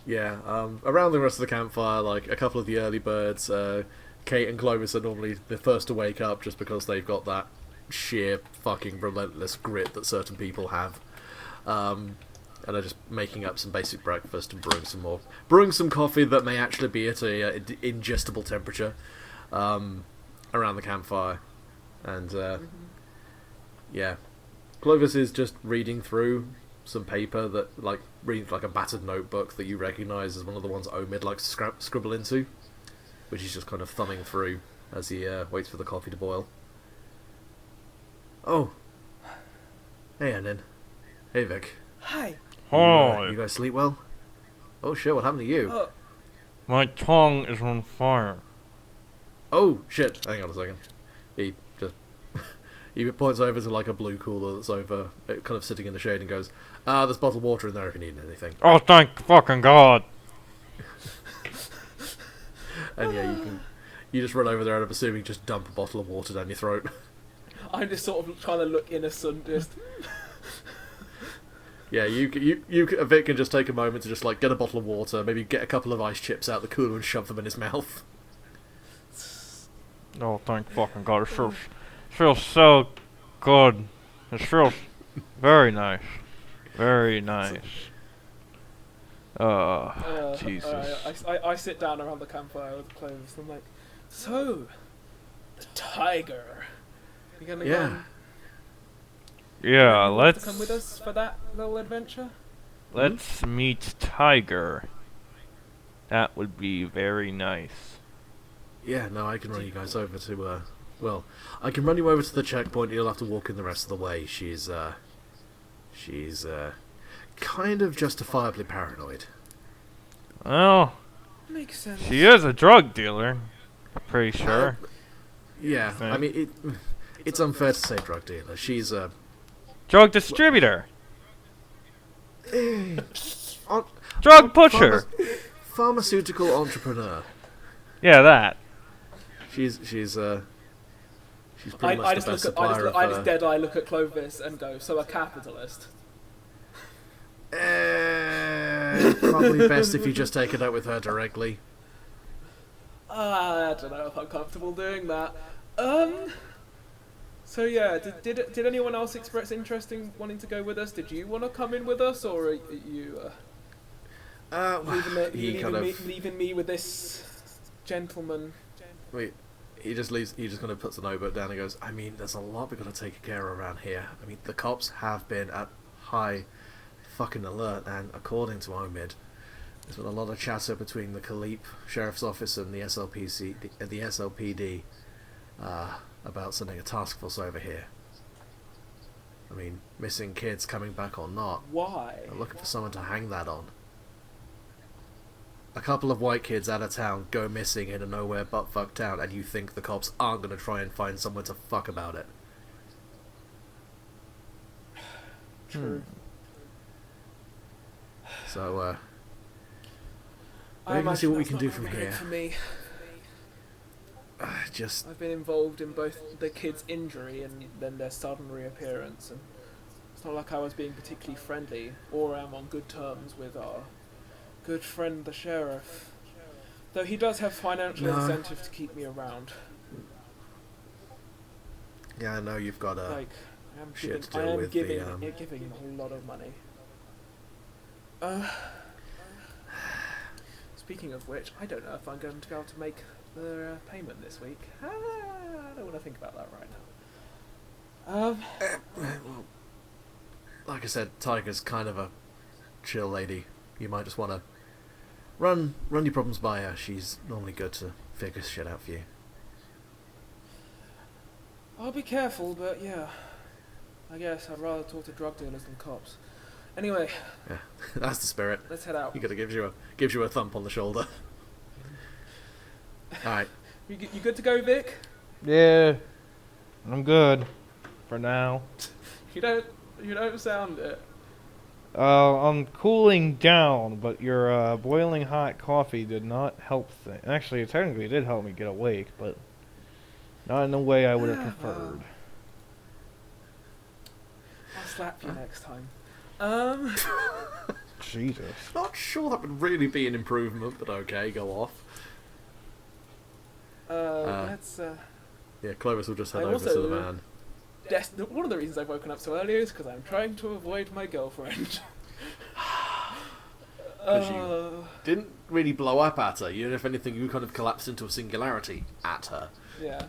Yeah, around the rest of the campfire, like a couple of the early birds, Kate and Clovis are normally the first to wake up just because they've got that sheer fucking relentless grit that certain people have. And are just making up some basic breakfast and brewing some coffee that may actually be at a ingestible temperature around the campfire. And yeah, Clovis is just reading through some paper that, like, reading like a battered notebook that you recognise as one of the ones Omid likes to scribble into, which he's just kind of thumbing through as he waits for the coffee to boil. Oh, hey Eirnin. Hey Vic. Hi. Oh, You guys sleep well? Oh shit, what happened to you? my tongue is on fire. Oh shit, hang on a second. He just he points over to like a blue cooler that's over, kind of sitting in the shade, and goes, there's bottled water in there if you need anything. Oh, thank fucking God. And yeah, you just run over there and I'm assuming just dump a bottle of water down your throat. I'm just sort of trying to look innocent, just. Yeah, Vic can just take a moment to just like get a bottle of water, maybe get a couple of ice chips out the cooler and shove them in his mouth. Oh, thank fucking God. It feels so good. It feels very nice. Very nice. Jesus. I sit down around the campfire with Clovis and I'm like, so, the tiger. You gonna go and Yeah, to let's come with us for that little adventure? let's meet Tiger. That would be very nice. Yeah, no, I can run you guys over to, well, I can run you over to the checkpoint, you'll have to walk in the rest of the way. She's kind of justifiably paranoid. Well, Makes sense. she is a drug dealer. Pretty sure. Yeah, Okay. I mean, it's unfair to say drug dealer. She's a... Drug distributor. on- Drug pusher. pharmaceutical entrepreneur. Yeah, that. She's pretty I much just the best look at, supplier I just of... dead eye look at Clovis and go, so a capitalist. Probably best if you just take it out with her directly. I don't know if I'm comfortable doing that. So yeah, did anyone else express interest in wanting to go with us? Did you want to come in with us, or are you leaving me with this gentleman? Wait, he just kind of puts the notebook down and goes, I mean, there's a lot we've got to take care of around here. I mean, the cops have been at high fucking alert, and according to Omid, there's been a lot of chatter between the Kalipe Sheriff's Office and the SLPD about sending a task force over here. I mean, missing kids coming back or not. Why? They're looking for someone to hang that on. A couple of white kids out of town go missing in a nowhere but fuck town, and you think the cops aren't going to try and find someone to fuck about it. True. So, I we can see imagine what we that's can not do gonna from be good here. For me. Just, I've been involved in both the kids' injury and then their sudden reappearance, and it's not like I was being particularly friendly or am on good terms with our good friend the sheriff. Though he does have financial incentive to keep me around. yeah, I know you've got a... Like, shit to I deal am with giving the, giving him a lot of money. Speaking of which, I don't know if I'm going to be able to make the payment this week. I don't want to think about that right now. Well, like I said, Tiger's kind of a chill lady. You might just want to run your problems by her. She's normally good to figure shit out for you. I'll be careful, but yeah. I guess I'd rather talk to drug dealers than cops. Anyway. Yeah, that's the spirit. Let's head out. He gotta gives you a thump on the shoulder. All right. You good to go, Vic? Yeah, I'm good for now. You don't sound it. I'm cooling down, but your boiling hot coffee did not help things. Actually, it technically did help me get awake, but not in the way I would have preferred. I'll slap you next time. Jesus. Not sure that would really be an improvement, but okay, go off. Let's. Yeah, Clovis will just head I over also- to the van. One of the reasons I've woken up so early is because I'm trying to avoid my girlfriend. 'Cause you didn't really blow up at her. If anything, you kind of collapsed into a singularity at her. Yeah.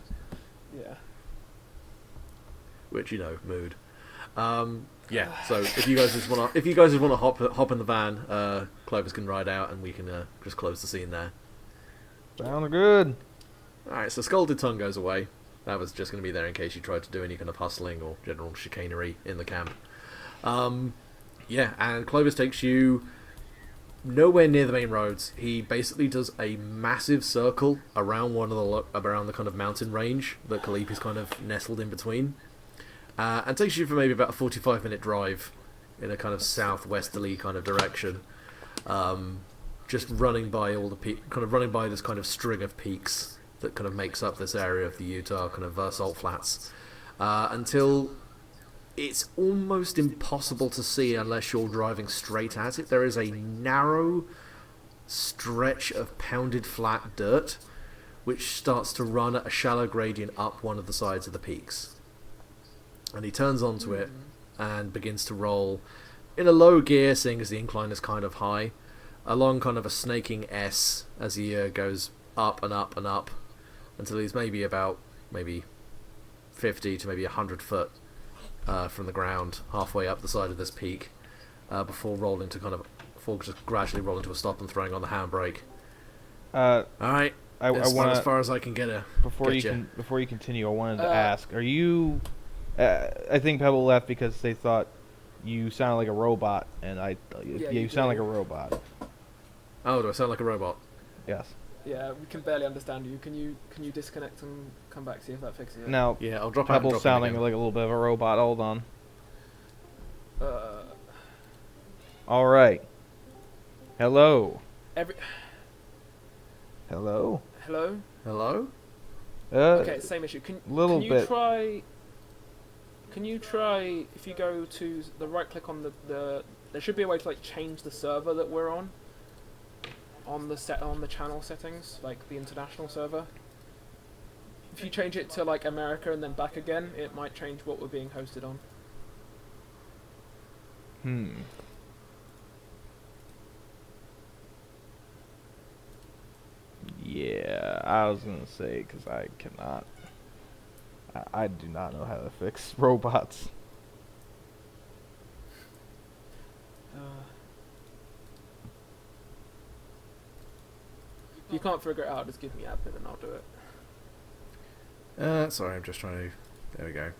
Which, mood. Yeah. So if you guys just want to hop in the van, Clovis can ride out, and we can just close the scene there. Sounds good. All right. So Scalded Tongue goes away. That was just going to be there in case you tried to do any kind of hustling or general chicanery in the camp. Yeah, and Clovis takes you nowhere near the main roads. He basically does a massive circle around around the kind of mountain range that Kalipe is kind of nestled in between, and takes you for maybe about a 45-minute drive in a kind of southwesterly kind of direction, just running by running by this kind of string of peaks that kind of makes up this area of the Utah kind of salt flats, until it's almost impossible to see unless you're driving straight at it. There is a narrow stretch of pounded flat dirt which starts to run at a shallow gradient up one of the sides of the peaks. And he turns onto it and begins to roll in a low gear, seeing as the incline is kind of high, along kind of a snaking S as he goes up and up and up until he's maybe 50 to maybe 100 foot from the ground, halfway up the side of this peak, before just gradually rolling to a stop and throwing on the handbrake. All right, I want as far as I can get her. Before you continue, I wanted to ask: are you? I think Pebble left because they thought you sounded like a robot, and you sound like a robot. Oh, do I sound like a robot? Yes. Yeah, we can barely understand you. Can you disconnect and come back, see if that fixes it? Now, yeah, I'll drop out. Pebble's sounding like a little bit of a robot. Hold on. All right. Hello. Hello. Hello. Hello. Okay, same issue. Can you try if you go to the right click on the there should be a way to change the server that we're on the channel settings, like the international server. If you change it to America and then back again, it might change what we're being hosted on. Yeah, I was gonna say because I cannot. I do not know how to fix robots. If you can't figure it out, just give me admin and I'll do it. Sorry, I'm just trying to. There we go.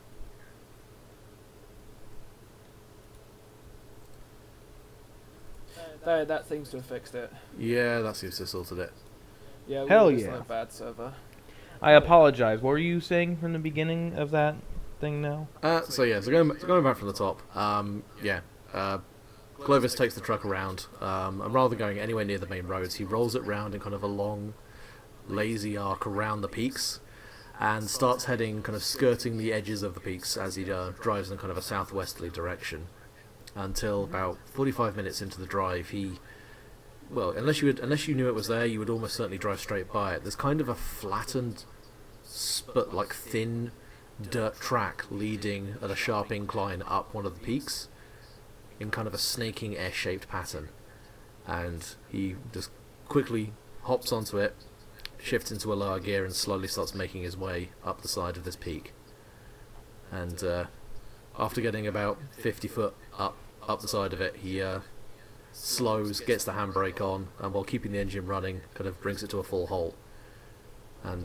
That seems to have fixed it. Yeah, that seems to have sorted it. Yeah, Hell just yeah. on a bad server. I apologize. What were you saying from the beginning of that thing now? So going back from the top. Clovis takes the truck around, and rather than going anywhere near the main roads, he rolls it round in kind of a long, lazy arc around the peaks, and starts heading, kind of skirting the edges of the peaks as he drives in kind of a southwesterly direction, until about 45 minutes into the drive, unless you knew it was there, you would almost certainly drive straight by it. There's kind of a flattened, but thin dirt track leading at a sharp incline up one of the peaks, in kind of a snaking S-shaped pattern, and he just quickly hops onto it, shifts into a lower gear, and slowly starts making his way up the side of this peak. And after getting about 50 foot up the side of it, he slows, gets the handbrake on, and while keeping the engine running, kind of brings it to a full halt. And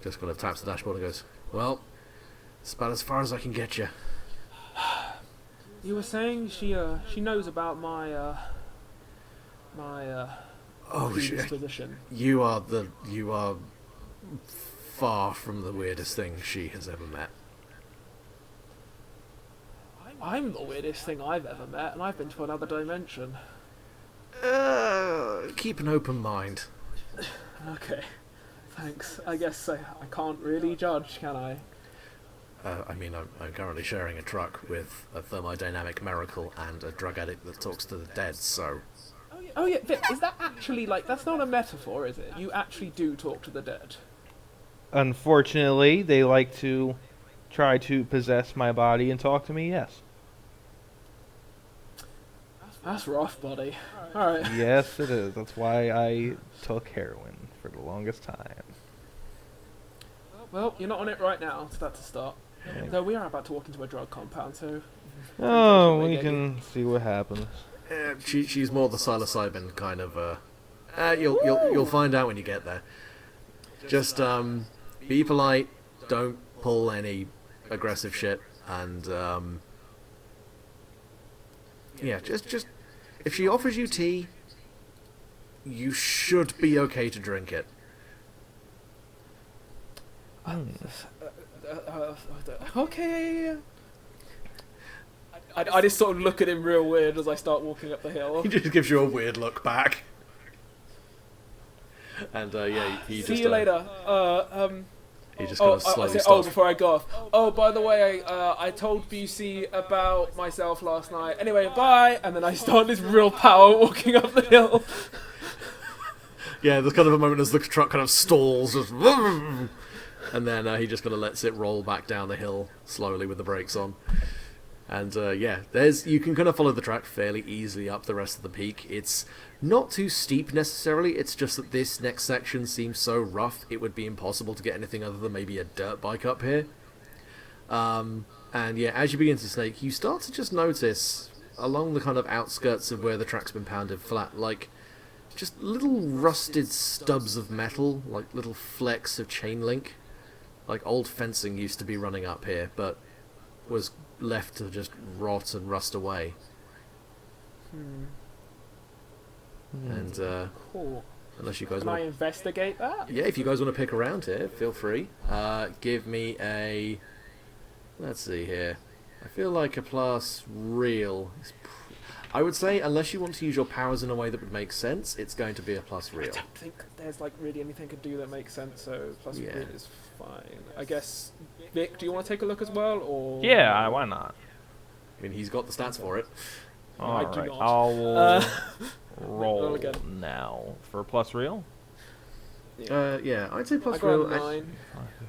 just kind of taps the dashboard and goes, "Well, it's about as far as I can get you." You were saying she knows about my predisposition. You are far from the weirdest thing she has ever met. I'm the weirdest thing I've ever met, and I've been to another dimension. Keep an open mind. Okay, thanks. I guess I can't really judge, can I? I mean, I'm currently sharing a truck with a thermodynamic miracle and a drug addict that talks to the dead, so... Oh yeah, Vic, is that actually, like, that's not a metaphor, is it? You actually do talk to the dead? Unfortunately, they like to try to possess my body and talk to me, yes. That's rough, buddy. Alright. Yes, it is. That's why I took heroin for the longest time. Well, you're not on it right now, so that's a start. Yeah. Though we are about to walk into a drug compound, so... Oh, we can see what happens. She's more the psilocybin kind of. You'll find out when you get there. Just be polite. Don't pull any aggressive shit, and just if she offers you tea, you should be okay to drink it. Okay. I just sort of look at him real weird as I start walking up the hill. He just gives you a weird look back. And he See just... you later. He just kind of slowly stops. Before I go off. Oh, by the way, I told BC about myself last night. Anyway, bye! And then I start this real power walking up the hill. Yeah, there's kind of a moment as the truck kind of stalls. Just, and then he just kind of lets it roll back down the hill slowly with the brakes on. And you can kind of follow the track fairly easily up the rest of the peak. It's not too steep necessarily, it's just that this next section seems so rough it would be impossible to get anything other than maybe a dirt bike up here. As you begin to snake, you start to just notice along the kind of outskirts of where the track's been pounded flat, like just little rusted stubs of metal, like little flecks of chain link. Like old fencing used to be running up here, but was left to just rot and rust away. And Cool. unless you guys Can I want, investigate that? yeah, if you guys want to pick around here, feel free. Give me a. Let's see here. I feel like a plus real. I would say, unless you want to use your powers in a way that would make sense, it's going to be a plus I real. don't think there's like really anything I could do that makes sense, so plus Yeah. real is fine. I guess, Vic, do you want to take a look as well, or...? Yeah, why not? I mean, he's got the stats for it. I do Alright, not. I'll Roll roll again. now. For plus real? I'd say I plus got real. a 9.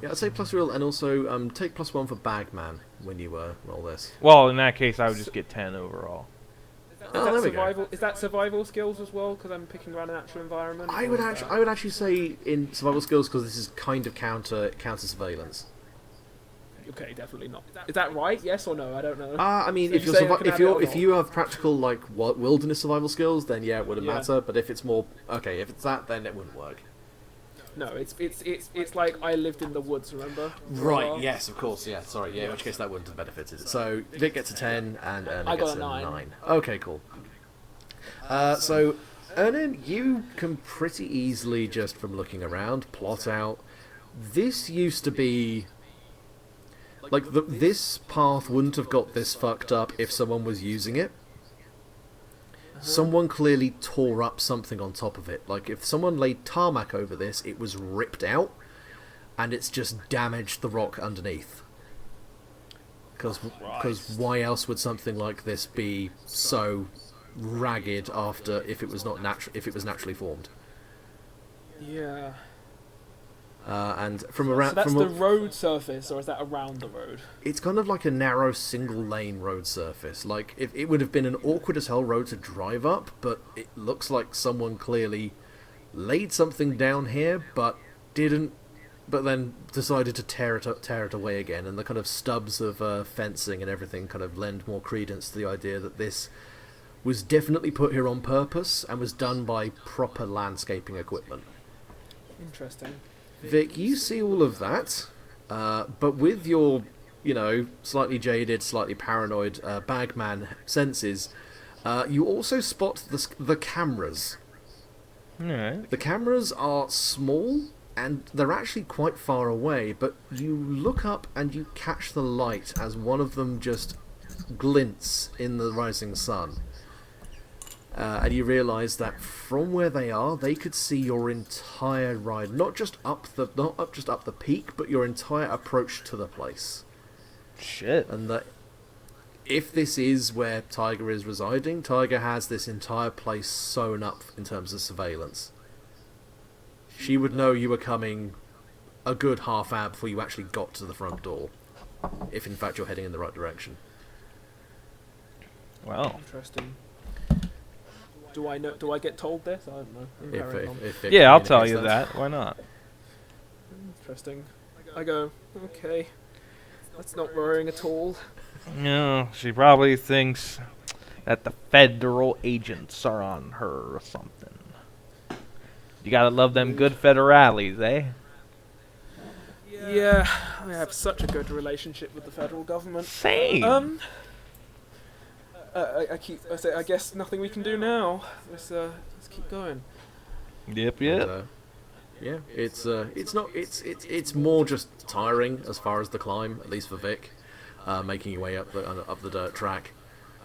Yeah, I'd say plus real, and also take +1 for Bagman when you roll this. Well, in that case, I would just get 10 overall. Oh, there we go. survival? Is that survival skills as well? Because I'm picking around a natural environment. I or would is that- actually say in survival skills, because this is kind of counter surveillance. Okay, definitely not. Is that right? Yes or no? I don't know. I mean, So if you you're say I can add it or if not? you have practical like wilderness survival skills, then yeah, it wouldn't Yeah. matter. But if it's more if it's that, then it wouldn't work. No, it's like I lived in the woods. Remember? For a Right. while. Yes. Of course. Yeah. Sorry. Yeah. In which case that wouldn't have benefited. So Vic gets a 10 and Ernie I got gets a 9. Okay. Cool. So Ernie, you can pretty easily just from looking around plot out. This used to be. Like, this path wouldn't have got this fucked up if someone was using it. Someone clearly tore up something on top of it. Like, if someone laid tarmac over this, it was ripped out, and it's just damaged the rock underneath. Because why else would something like this be so ragged after if it was naturally formed? Yeah. And from around, So that's from the road surface, or is that around the road? it's kind of like a narrow single lane road surface. Like it would have been an awkward as hell road to drive up, but it looks like someone clearly laid something down here, but didn't. But then decided to tear it away again, and the kind of stubs of fencing and everything kind of lend more credence to the idea that this was definitely put here on purpose and was done by proper landscaping equipment. Interesting. Vic, you see all of that, but with your, slightly jaded, slightly paranoid bagman senses, you also spot the cameras. Alright. The cameras are small, and they're actually quite far away, but you look up and you catch the light as one of them just glints in the rising sun. And you realise that from where they are, they could see your entire ride, not just up the peak, but your entire approach to the place. Shit. And that if this is where Tiger is residing, Tiger has this entire place sewn up in terms of surveillance. She would know you were coming a good half hour before you actually got to the front door, if in fact you're heading in the right direction. Wow. Interesting. Do I know? Do I get told this? I don't know. If it Yeah, I'll tell communicates you that. Why not? Interesting. I go, okay. That's not worrying at all. No, she probably thinks that the federal agents are on her or something. You gotta love them good federales, eh? Yeah, I have such a good relationship with the federal government. Same. I say, I guess nothing we can do now. Let's keep going. Yep. And, yeah, it's more just tiring as far as the climb, at least for Vic, making your way up the dirt track,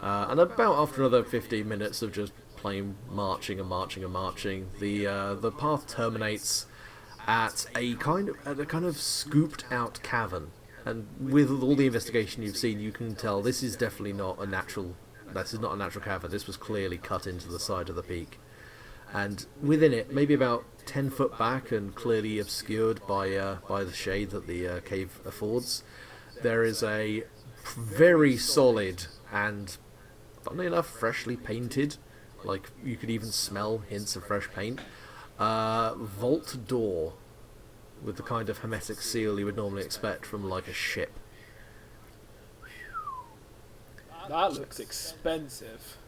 and about after another 15 minutes of just plain marching, the path terminates at a kind of scooped out cavern, and with all the investigation you've seen, you can tell this is definitely not a natural. This is not a natural cavern. This was clearly cut into the side of the peak. And within it, maybe about 10 foot back and clearly obscured by the shade that the cave affords, there is a very solid and, funnily enough, freshly painted, like you could even smell hints of fresh paint, vault door with the kind of hermetic seal you would normally expect from like a ship. That looks expensive.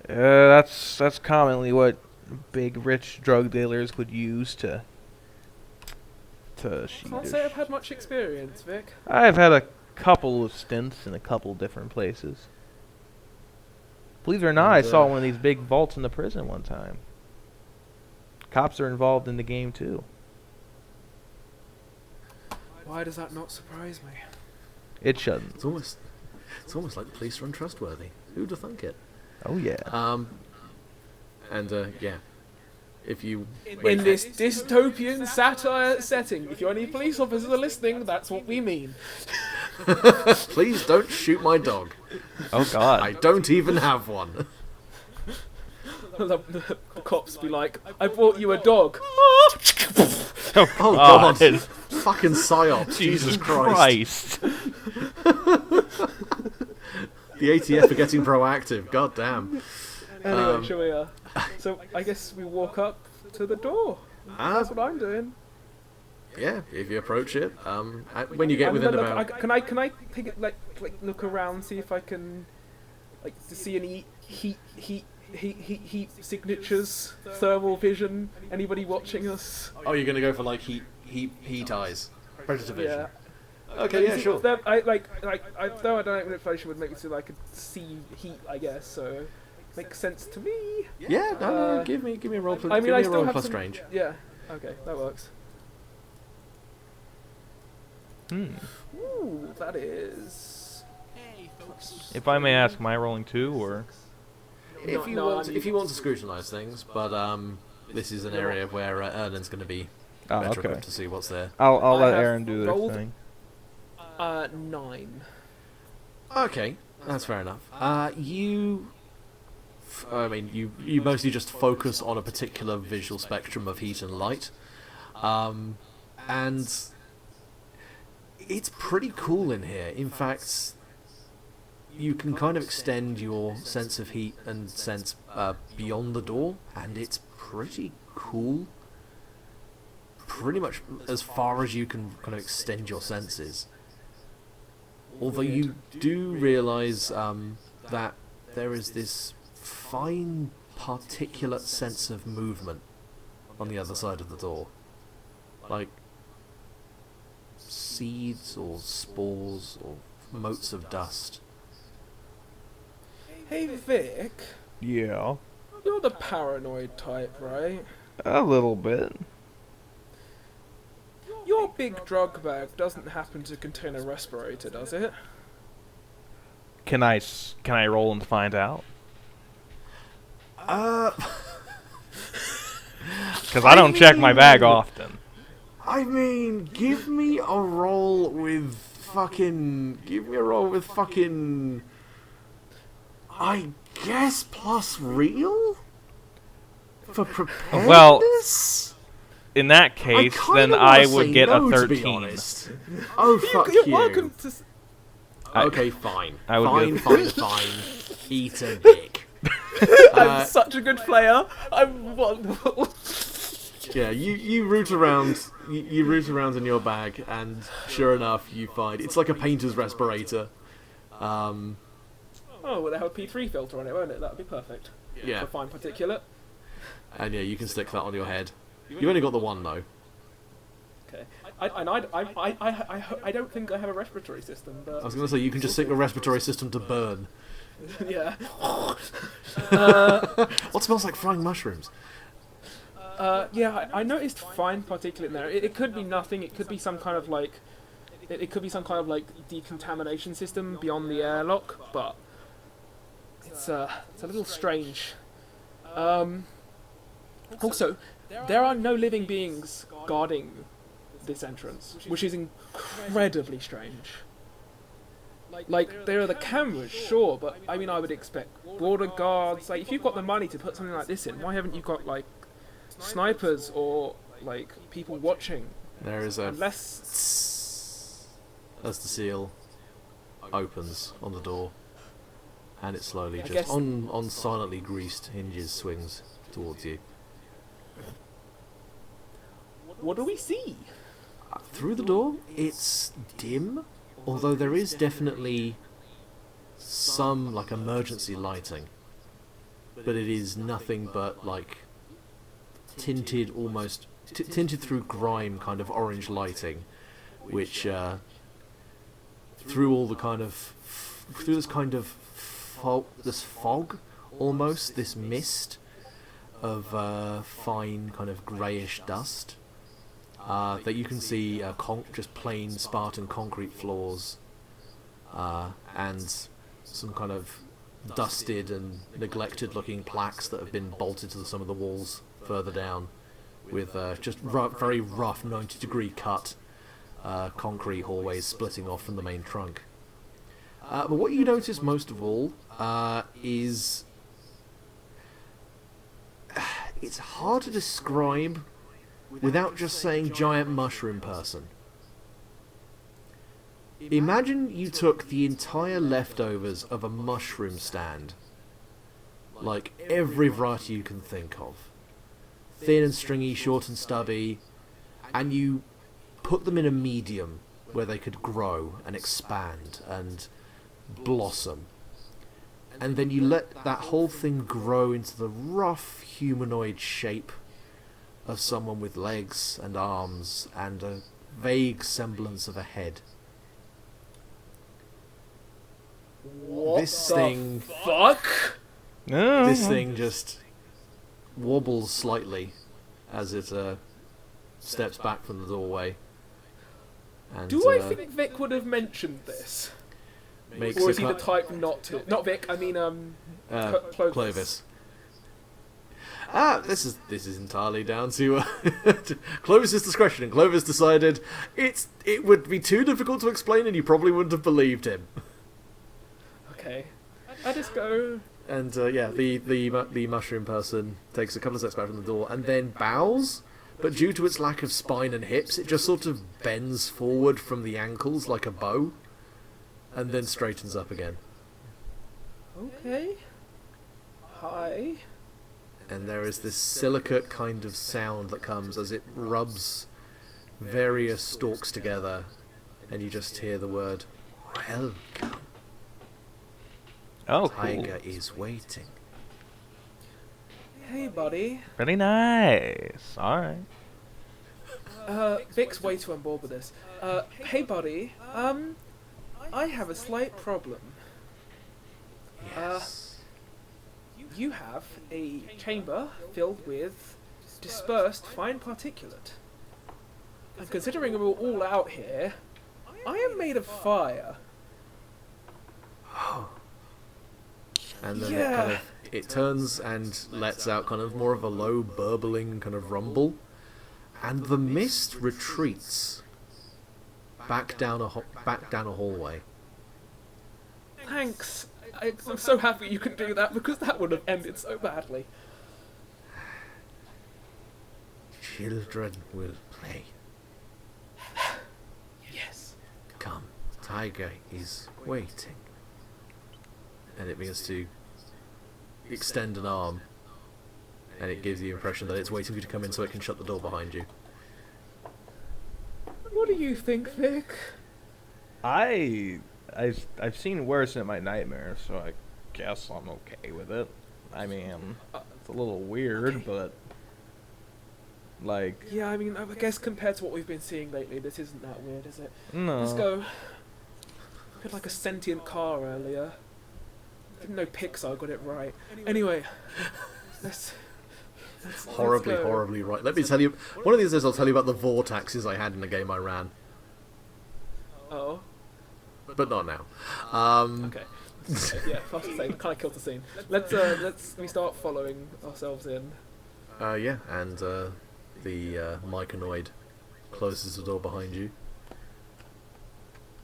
That's commonly what big rich drug dealers would use to Can't say I've had much experience, Vic. I've had a couple of stints in a couple different places. Believe it or not, I saw one of these big vaults in the prison one time. Cops are involved in the game too. Why does that not surprise me? It shouldn't. It's almost like the police are untrustworthy. Who'd have thunk it? Oh yeah. Yeah. If you In this dystopian satire setting, if any police officers are listening, that's what we mean. please don't shoot my dog. Oh god. I don't even have one. The cops be like, I bought you a dog. Oh god. Fucking psyop. Jesus Christ. The ATF are getting proactive. God damn. Anyway, shall we, so I guess we walk up to the door. That's what I'm doing. Yeah, if you approach it, when you get within about... Can I take it, like look around, see if I can, to see any heat signatures, thermal vision, anybody watching us? Oh, you're gonna go for heat eyes, predator vision. Yeah. Okay, yeah, sure. Though I don't know if inflation would make me so I could see heat, I guess. So makes sense to me. Yeah, no, give me a roll. I mean, I still have plus some, strange. Yeah. Okay, that works. Ooh, that is. If I may ask, am I rolling too, or? If you want to scrutinise things, but this is an area where Eirnin's going to be better equipped to see what's there. I'll let Aaron do this thing. 9. Okay, that's fair enough. You mostly just focus on a particular visual spectrum of heat and light, and it's pretty cool in here. In fact, you can kind of extend your sense of heat and sense beyond the door, and it's pretty cool. Pretty much as far as you can kind of extend your senses. Although you do realise that there is this fine particulate sense of movement on the other side of the door. Like seeds or spores or motes of dust. Hey Vic, Yeah. you're the paranoid type, right? A little bit. Your big drug bag doesn't happen to contain a respirator, does it? Can I roll and find out? Because I don't check my bag often. I mean, give me a roll with fucking... I guess plus real? For preparedness? Well, in that case, then kinda I wanna would say get no, a to be 13. honest. Oh, fuck You're you. welcome to... Okay, fine. I would Fine. Eat a dick. I'm such a good player. Yeah, you root around. You root around in your bag, and sure enough, you find it's like a painter's respirator. Oh, well, they have a P3 filter on it, won't it? That'd be perfect. Yeah, For fine particulate. and yeah, you can stick that on your head. You've only got the one though. Okay. I don't think I have a respiratory system, but... I was going to say you can just set your respiratory system to burn. yeah. What smells like frying mushrooms? Yeah, I noticed fine particulate in there. It could be nothing. It could be some kind of like... It could be some kind of like decontamination system beyond the airlock, but... It's a little strange. Also, there are no living beings guarding this entrance, which is incredibly strange. Like, there are the cameras, sure, but I mean, I would expect border guards. Like, if you've got the money to put something like this in, why haven't you got, like, snipers or, like, people watching? There is a... Unless... As the seal opens on the door, and it slowly I just, guess- on silently greased hinges, swings towards you. What do we see? Through the door, it's dim, although there is definitely some, like, emergency lighting. But it is nothing but, like, tinted almost... tinted through grime kind of orange lighting, which, through all the kind of... through this kind of fog, almost, this mist of fine kind of greyish dust. That you can see just plain Spartan concrete floors and some kind of dusted and neglected looking plaques that have been bolted to some of the walls further down with just very rough 90-degree cut concrete hallways splitting off from the main trunk. But what you notice most of all is... it's hard to describe without just saying giant mushroom person. Imagine you took the entire leftovers of a mushroom stand, like every variety you can think of, thin and stringy, short and stubby, and you put them in a medium where they could grow and expand and blossom. And then you let that whole thing grow into the rough humanoid shape of someone with legs and arms and a vague semblance of a head. What This the thing... fuck? This thing just wobbles slightly as it steps back from the doorway. And, Do I think Vic would have mentioned this? makes Or a is he the cut- type not to? Not Vic, I mean, Clovis. This is entirely down to Clovis's discretion, and Clovis decided it would be too difficult to explain, and you probably wouldn't have believed him. Okay. I just go... And yeah, the mushroom person takes a couple of steps back from the door and then bows, but due to its lack of spine and hips, it just sort of bends forward from the ankles like a bow, and then straightens up again. Okay. Hi. And there is this silicate kind of sound that comes as it rubs various stalks together, and you just hear the word, "Welcome. Oh, Tiger is waiting." Hey, buddy. Very nice. Alright. Vic's way too on board with this. Hey, buddy. I have a slight problem. Yes. You have a chamber filled with dispersed fine particulate. And considering we're all out here, I am made of fire. And then Yeah. it turns and lets out kind of more of a low burbling kind of rumble, and the mist retreats back down a hallway. Thanks. I'm so happy you can do that because that would have ended so badly. Children will play. Yes. Come, Tiger is waiting. And it begins to extend an arm, and it gives you the impression that it's waiting for you to come in so it can shut the door behind you. What do you think, Vic? I've seen worse in my nightmares, so I guess I'm okay with it. I mean, it's a little weird, but like, Yeah, I mean, I guess compared to what we've been seeing lately, this isn't that weird, is it? no. Let's go. We had like a sentient car earlier. Didn't know Pixar got it right. Anyway, let's Horribly, go. horribly right. Let me tell you, one of these days I'll tell you about the vortexes I had in a game I ran. Oh, But not now. okay. Yeah, fast to say, kind of killed the scene. Let's we start following ourselves in. Yeah, and the myconoid closes the door behind you.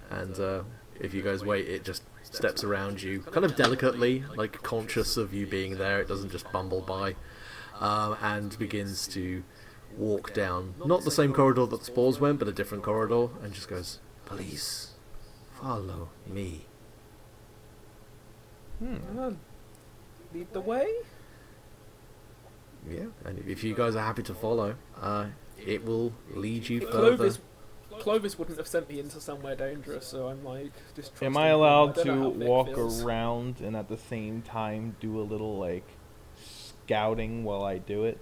And if you guys wait, it just steps around you, kind of delicately, like conscious of you being there. It doesn't just bumble by, and begins to walk down, not the same corridor that the spores went, but a different corridor, and just goes, "Please, follow me." Lead the way. Yeah, and if you guys are happy to follow, it will lead you further. Clovis wouldn't have sent me into somewhere dangerous, so I'm like distrusting Am I him. allowed don't know to how Vic walk feels. around and at the same time do a little like scouting while I do it?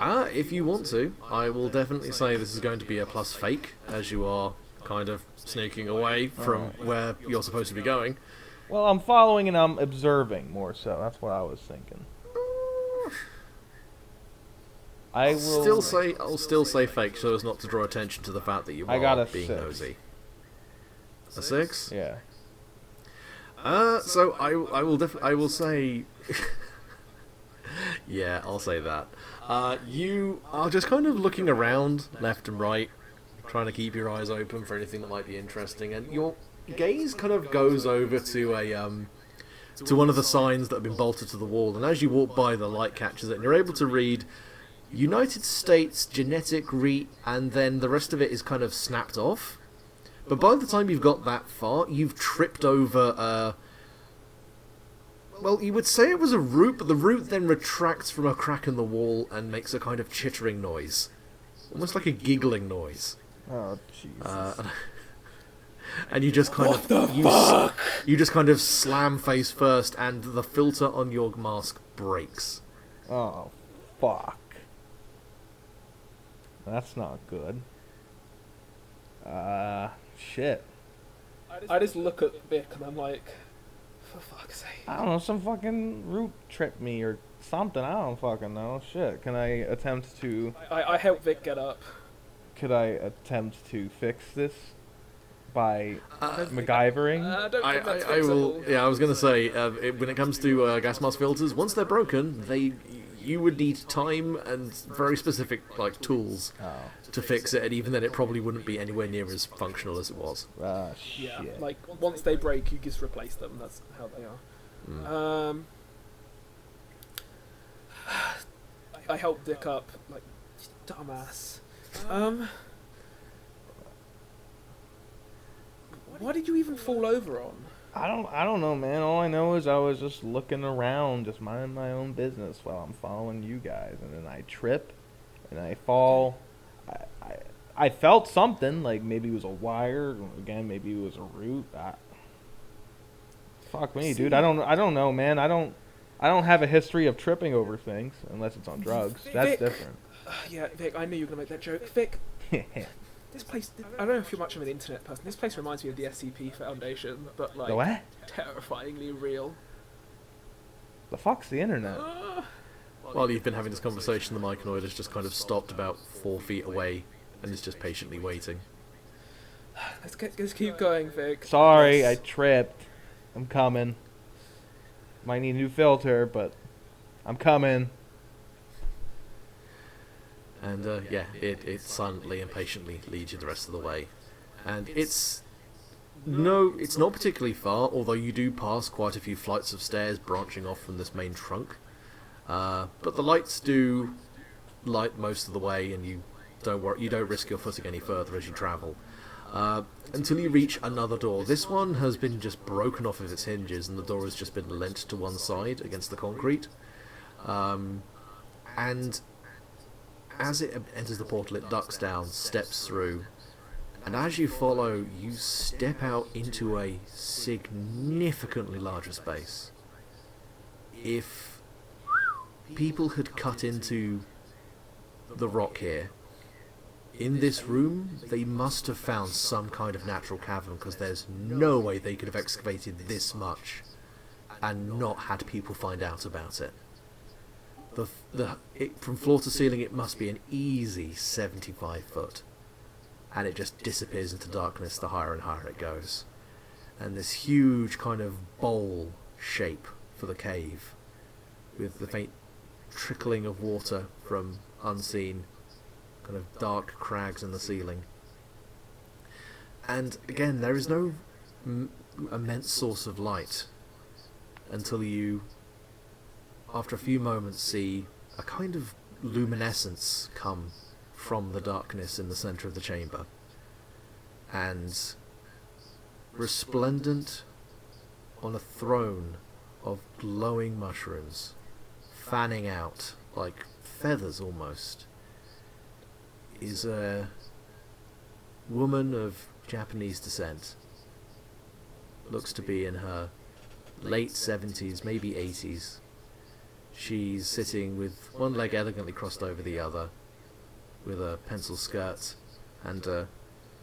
If you want to, I will definitely say this is going to be a plus fake, as you are kind of sneaking away from where you're supposed to be going. Well, I'm following and I'm observing more so. That's what I was thinking. I'll still say fake, so as not to draw attention to the fact that you I got are a being 6. nosy. A 6? Yeah. So I will say, yeah, I'll say that. You are just kind of looking around left and right, trying to keep your eyes open for anything that might be interesting, and your gaze kind of goes over to to one of the signs that have been bolted to the wall, and as you walk by, the light catches it, and you're able to read United States Genetic and then the rest of it is kind of snapped off. But by the time you've got that far, you've tripped over well, you would say it was a root, but the root then retracts from a crack in the wall and makes a kind of chittering noise. Almost like a giggling noise. Oh, Jesus. And you just kind you just kind of slam face first, and the filter on your mask breaks. Oh, fuck. That's not good. Shit. I just look at Vic and I'm like, for fuck's sake. I don't know, some fucking root tripped me or something. I don't fucking know. Shit. Can I attempt to... I help Vic get up. Could I attempt to fix this by MacGyvering? I will. Yeah, I was going to say, when it comes to gas mask filters, once they're broken, you would need time and very specific tools to fix it, and even then, it probably wouldn't be anywhere near as functional as it was. Shit. Yeah, like once they break, you just replace them. That's how they are. I help Dick up. Like, Dumbass. What did you even fall over on? I don't know, man. All I know is I was just looking around, just minding my own business while I'm following you guys, and then I trip, and I fall. I felt something, like maybe it was a wire. Again, maybe it was a root. Fuck me, dude. I don't know, man. I don't have a history of tripping over things unless it's on drugs. That's Vic. different. Yeah, Vic, I knew you were going to make that joke. Vic, this place, I don't know if you're much of an internet person, this place reminds me of the SCP Foundation, but like, The what? terrifyingly real. The fuck's the internet? While you've been having this conversation, the Myconoid has just kind of stopped about 4 feet away and is just patiently waiting. Let's keep going, Vic. Sorry, Yes. I tripped. I'm coming. Might need a new filter, but I'm coming. And it silently and patiently leads you the rest of the way. And it's not particularly far, although you do pass quite a few flights of stairs branching off from this main trunk. But the lights do light most of the way, and you don't risk your footing any further as you travel. Until you reach another door. This one has been just broken off of its hinges, and the door has just been lent to one side against the concrete. And as it enters the portal, it ducks down, steps through, and as you follow, you step out into a significantly larger space. If people had cut into the rock here, in this room, they must have found some kind of natural cavern, because there's no way they could have excavated this much and not had people find out about it. From floor to ceiling, it must be an easy 75 foot, and it just disappears into darkness the higher and higher it goes. And this huge kind of bowl shape for the cave, with the faint trickling of water from unseen kind of dark crags in the ceiling. And again, there is no immense source of light until you, after a few moments, see a kind of luminescence come from the darkness in the centre of the chamber. And resplendent on a throne of glowing mushrooms, fanning out like feathers almost, is a woman of Japanese descent. Looks to be in her late 70s, maybe 80s. She's sitting with one leg elegantly crossed over the other, with a pencil skirt and a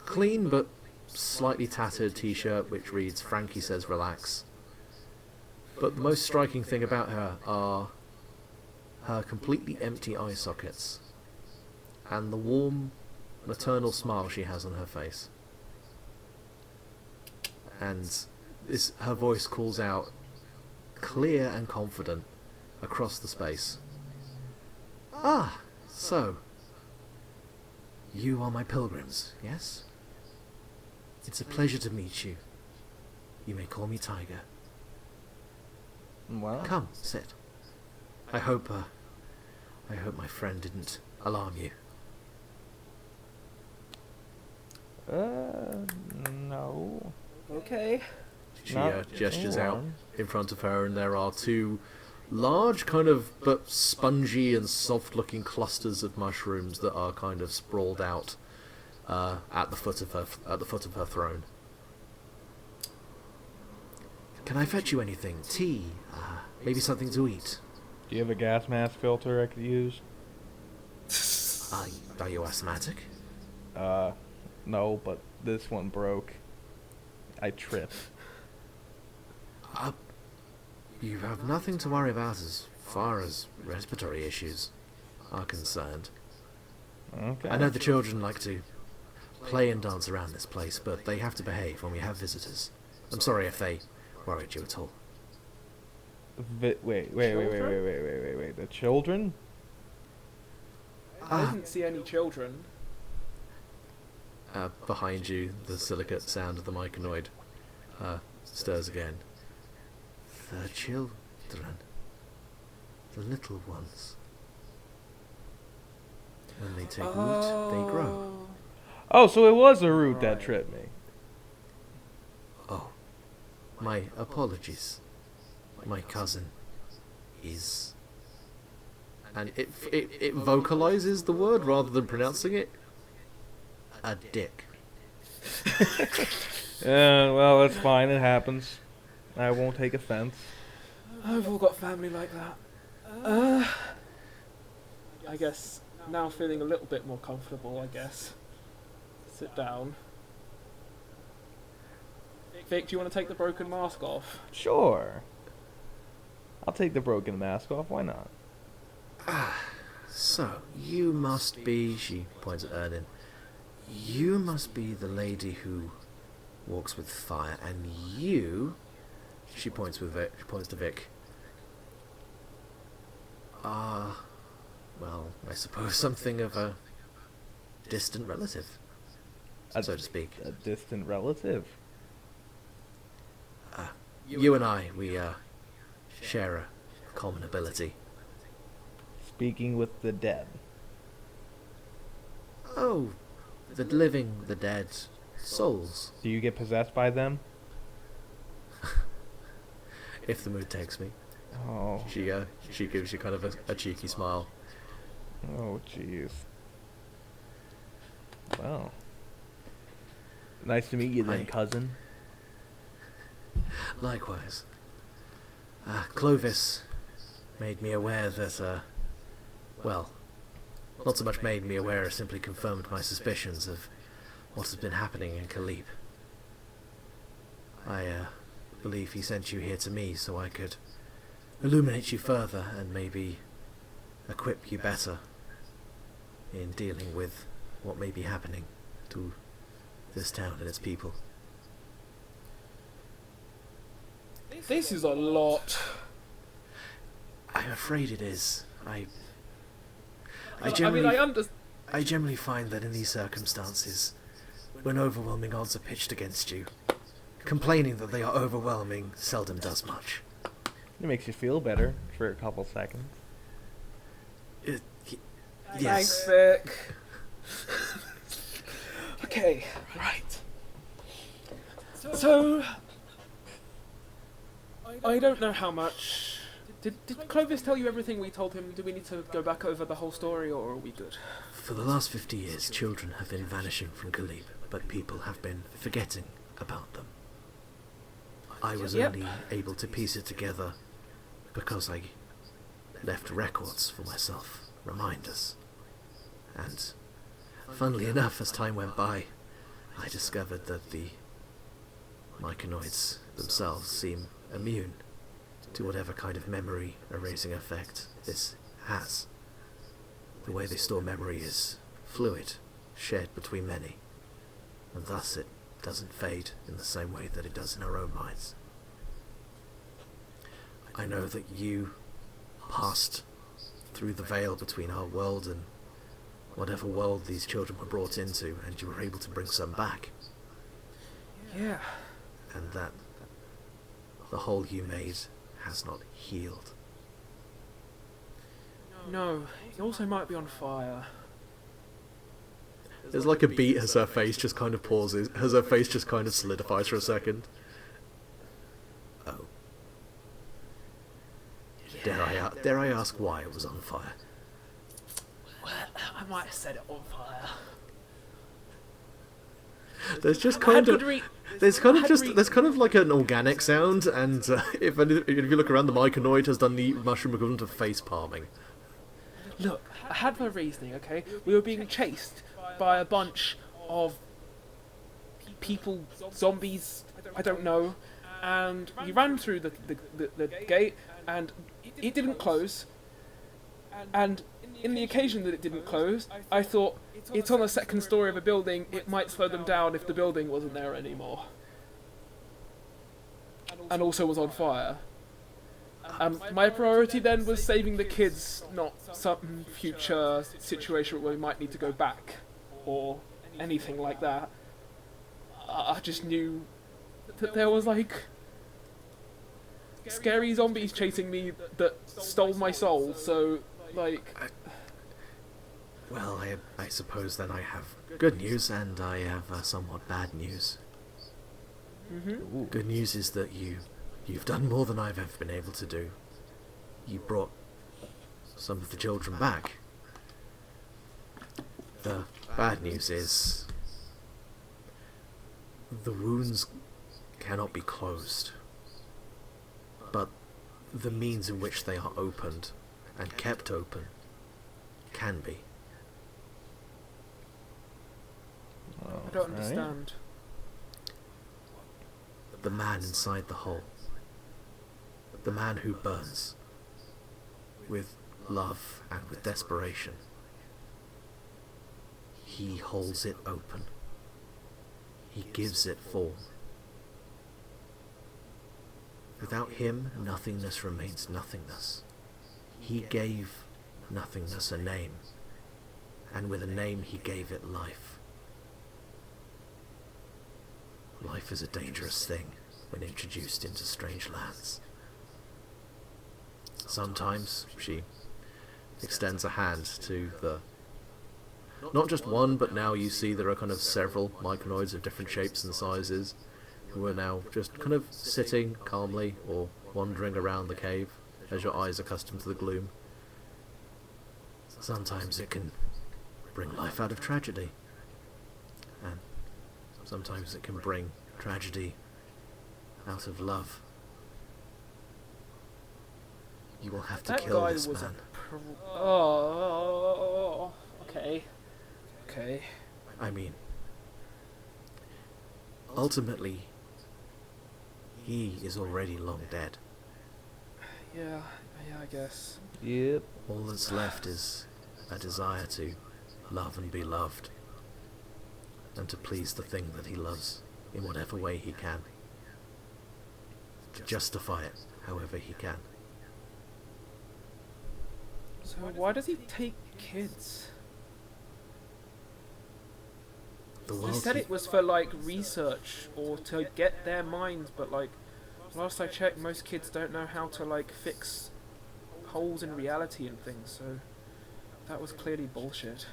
clean but slightly tattered t-shirt which reads "Frankie says relax." But the most striking thing about her are her completely empty eye sockets and the warm, maternal smile she has on her face. And her voice calls out, clear and confident, across the space. "Ah, so you are my pilgrims, yes? It's a pleasure to meet you. You may call me Tiger. Well, Come, sit. I hope my friend didn't alarm you." No. Okay. She No, gestures go out on. in front of her, and there are two large, kind of but spongy and soft-looking clusters of mushrooms that are kind of sprawled out at the foot of her throne. "Can I fetch you anything? Tea? Maybe something to eat?" Do you have a gas mask filter I could use? Are you asthmatic? No, but this one broke. I tripped. You have nothing to worry about as far as respiratory issues are concerned. Okay. I know the children like to play and dance around this place, but they have to behave when we have visitors. I'm sorry if they worried you at all. Wait. The children? I didn't see any children. Behind you, the silicate sound of the Myconoid stirs again. "The children. The little ones." When they take root, they grow. Oh, so it was a root that tripped me. Oh, my apologies. My cousin is... And it vocalizes the word rather than pronouncing it. A dick. Well, that's fine. It happens. I won't take offense. I've all got family like that. I guess now feeling a little bit more comfortable, I guess. Sit down. Vic, do you want to take the broken mask off? Sure. I'll take the broken mask off. Why not? So, you must be... She points at Eirnin. You must be the lady who walks with fire, and you... She points with Vic. She points to Vic. Well, I suppose something of a distant relative, so to speak. A distant relative? You and I, we share a common ability. Speaking with the dead. Oh, the living, the dead, souls. Do you get possessed by them? If the mood takes me. Oh. She gives you kind of a cheeky smile. Oh, jeez. Well. Nice to meet you then, cousin. Likewise. Clovis made me aware that, well, not so much made me aware as simply confirmed my suspicions of what has been happening in Kalipe. I believe he sent you here to me so I could illuminate you further and maybe equip you better in dealing with what may be happening to this town and its people. This is a lot. I'm afraid it is. I generally find that in these circumstances, when overwhelming odds are pitched against you, complaining that they are overwhelming seldom does much. It makes you feel better for a couple seconds. Yes. Thanks, Vic. Okay, right. So, I don't know how much. Did Clovis tell you everything we told him? Do we need to go back over the whole story, or are we good? For the last 50 years, children have been vanishing from Kalipe, but people have been forgetting about them. I was only able to piece it together because I left records for myself, reminders. And, funnily enough, as time went by, I discovered that the myconoids themselves seem immune to whatever kind of memory erasing effect this has. The way they store memory is fluid, shared between many, and thus it doesn't fade in the same way that it does in our own minds. I know that you passed through the veil between our world and whatever world these children were brought into, and you were able to bring some back. Yeah. And that the hole you made has not healed. No, he also might be on fire. There's like a beat as her face just kind of pauses, as her face just kind of solidifies for a second. Oh. Dare I ask why it was on fire? Well, I might have set it on fire. There's just kind of there's kind of like an organic sound, and if you look around, the myconoid has done the mushroom equivalent of face palming. Look, I had my reasoning, okay? We were being chased by a bunch of people, zombies, I don't know, and we ran through the gate, and it didn't close, and in the occasion that it didn't close, I thought, it's on the second story of a building, it might slow them down if the building wasn't there anymore. And also was on fire. My priority then was saving the kids, not some future situation where we might need to go back, or anything like that. I just knew that there was like scary zombies chasing me that stole my soul, so like... Well, I suppose then I have good news and I have somewhat bad news. Mm-hmm. Good news is that you've done more than I've ever been able to do. You brought some of the children back. The bad news is the wounds cannot be closed, but the means in which they are opened and kept open can be. I don't understand. The man inside the hole. The man who burns. With love and with desperation. He holds it open. He gives it form. Without him, nothingness remains nothingness. He gave nothingness a name. And with a name he gave it life. Life is a dangerous thing when introduced into strange lands. Sometimes she extends a hand to the... Not just one, but now you see there are kind of several myconoids of different shapes and sizes who are now just kind of sitting calmly or wandering around the cave as your eyes are accustomed to the gloom. Sometimes it can bring life out of tragedy. And sometimes it can bring tragedy out of love. You will have to kill this man. Oh, okay. Okay. I mean, ultimately, he is already long dead. Yeah, I guess. Yep. All that's left is a desire to love and be loved, and to please the thing that he loves in whatever way he can, to justify it however he can. So why does he take kids? He said it was for like research or to get their minds, but like last I checked, most kids don't know how to like fix holes in reality and things, so that was clearly bullshit.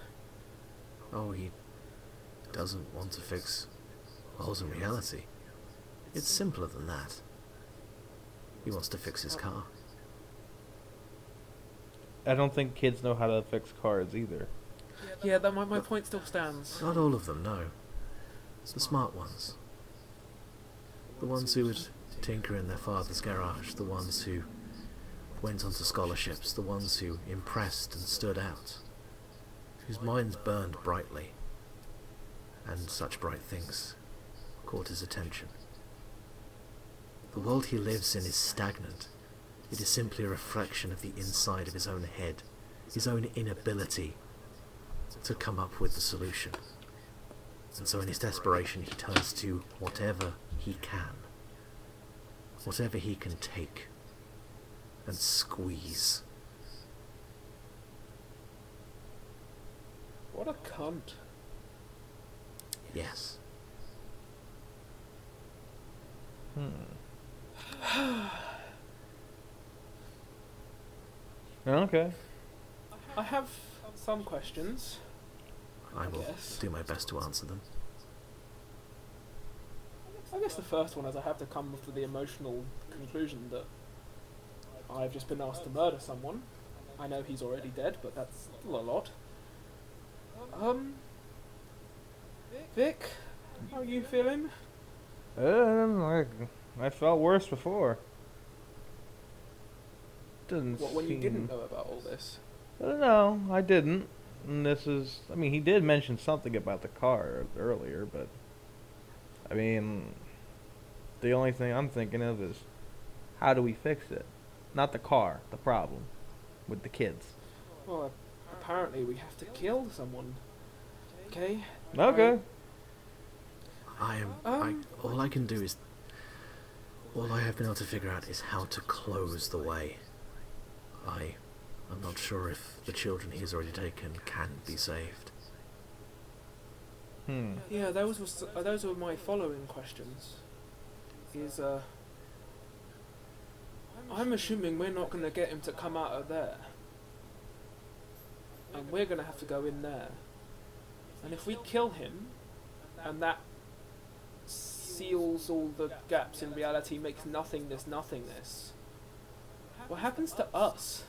Oh, he doesn't want to fix holes in reality. It's simpler than that. He wants to fix his car. I don't think kids know how to fix cars either. Yeah, that my point still stands. Not all of them, no. It's the smart ones. The ones who would tinker in their father's garage, the ones who went on to scholarships, the ones who impressed and stood out, whose minds burned brightly, and such bright things caught his attention. The world he lives in is stagnant. It is simply a reflection of the inside of his own head, his own inability to come up with the solution. And so in his desperation he turns to whatever he can, whatever he can take and squeeze. What a cunt. Yes. Okay. I have some questions. I will guess. do my best to answer them. I guess the first one is I have to come to the emotional conclusion that I've just been asked to murder someone. I know he's already dead, but that's still a lot. Vic, how are you feeling? I felt worse before. Didn't What, when you seem- didn't know about all this? No, I didn't. And this is... I mean, he did mention something about the car earlier, but... I mean... The only thing I'm thinking of is... How do we fix it? Not the car, the problem. With the kids. Well, apparently we have to kill someone. Okay? Okay. All I can do is... All I have been able to figure out is how to close the way. I'm not sure if the children he's already taken can be saved. Yeah, those were my following questions. I'm assuming we're not going to get him to come out of there. and we're going to have to go in there. And if we kill him, and that seals all the gaps in reality, makes nothingness nothingness, what happens to us?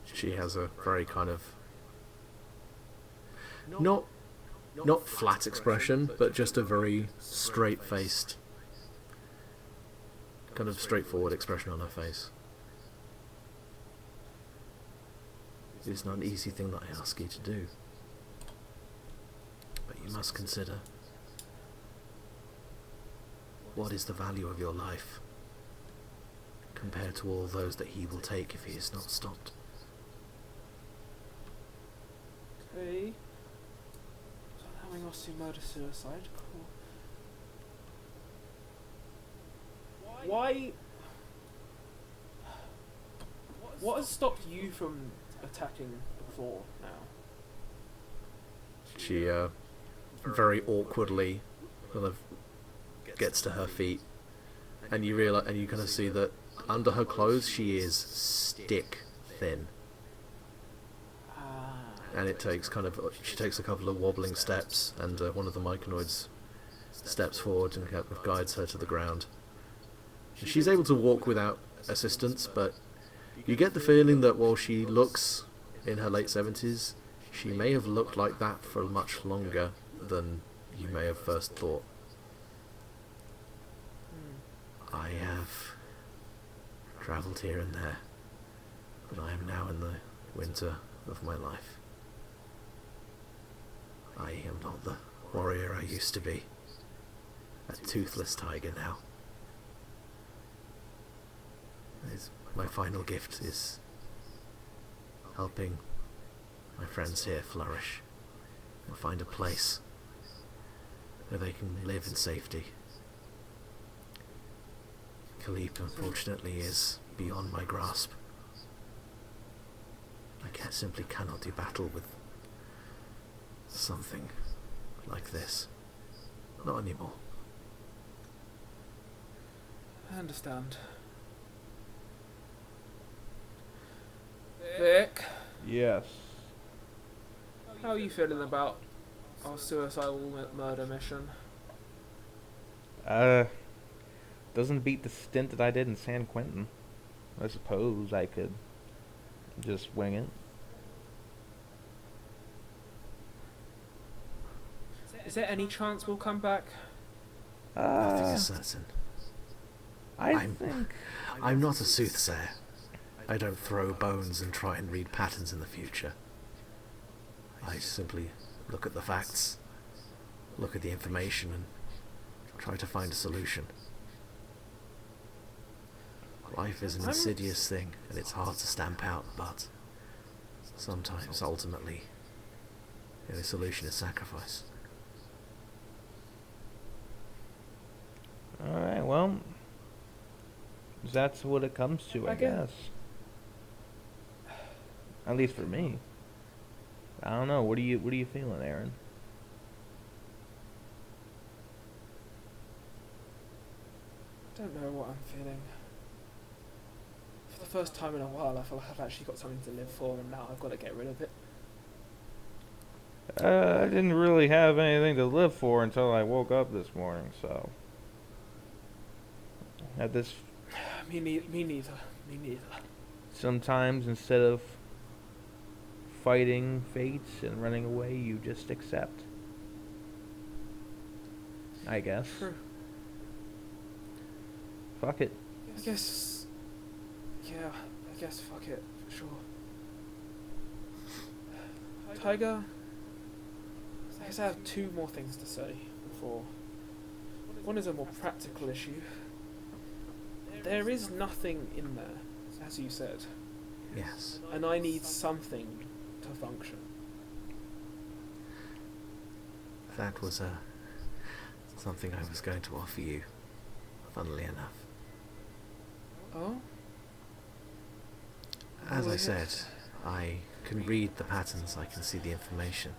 She has a very kind of not flat expression, but just a very straight-faced, kind of straightforward expression on her face. It's not an easy thing that I ask you to do, but you must consider, what is the value of your life compared to all those that he will take if he is not stopped? Okay. So allowing us to murder-suicide. Cool. Why? What has stopped you from attacking before now? She very awkwardly kind of gets to her feet, and you realize, and you kind of see that under her clothes she is stick thin. And it takes she takes a couple of wobbling steps, and one of the Myconoids steps forward and kind of guides her to the ground. She's able to walk without assistance, but you get the feeling that while she looks in her late 70s, she may have looked like that for much longer than you may have first thought. I have travelled here and there, but I am now in the winter of my life. I am not the warrior I used to be. A toothless tiger now. My final gift is helping my friends here flourish and find a place where they can live in safety. Kalipe, unfortunately, is beyond my grasp. I simply cannot do battle with something like this. Not anymore. I understand. Vic, Yes. how are you feeling about our suicidal murder mission? Doesn't beat the stint that I did in San Quentin. I suppose I could just wing it. Is there any chance we'll come back? Nothing is certain. I think I'm not a soothsayer. I don't throw bones and try and read patterns in the future. I simply look at the facts, look at the information, and try to find a solution. Life is an insidious thing, and it's hard to stamp out, but sometimes, ultimately, the only solution is sacrifice. Alright, well, that's what it comes to, I guess. At least for me. I don't know. What are you feeling, Aaron? I don't know what I'm feeling. For the first time in a while, I feel like I've actually got something to live for, and now I've got to get rid of it. I didn't really have anything to live for until I woke up this morning, so at this Me neither. sometimes instead of fighting fates and running away, you just accept. I guess. True. Fuck it. I guess. Yeah, I guess fuck it, for sure. Tiger, I guess I have two more things to say before. One is a more practical issue. There is nothing in there, as you said. Yes. And I need something to function. That was something I was going to offer you, funnily enough. Oh? As Oh, I yes. said, I can read the patterns, I can see the information.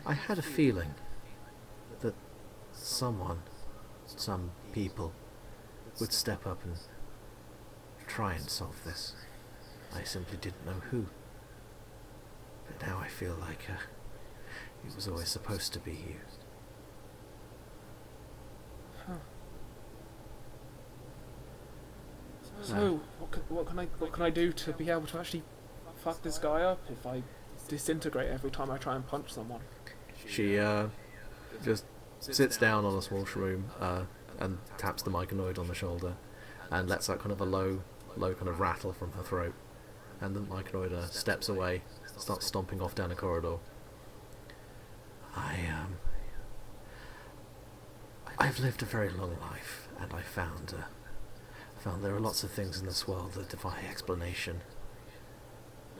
I had a feeling that someone, some people, would step up and try and solve this. I simply didn't know who. But now I feel like it was always supposed to be you. Huh. So, what can I do to be able to actually fuck this guy up if I disintegrate every time I try and punch someone? She just sits down on a small shroom and taps the myconoid on the shoulder and lets out kind of a low kind of rattle from her throat. And the myconoid steps away, starts stomping off down a corridor. I've lived a very long life, and I found there are lots of things in this world that defy explanation.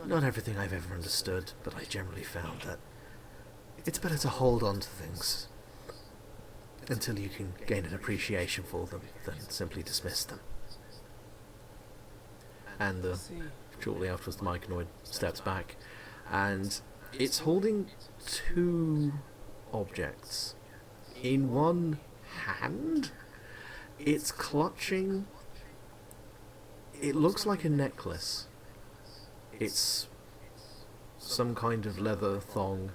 Not everything I've ever understood, but I generally found that it's better to hold on to things until you can gain an appreciation for them than simply dismiss them. And shortly afterwards, the myconoid steps back, and it's holding two objects. In one hand, it's clutching. It looks like a necklace. It's some kind of leather thong,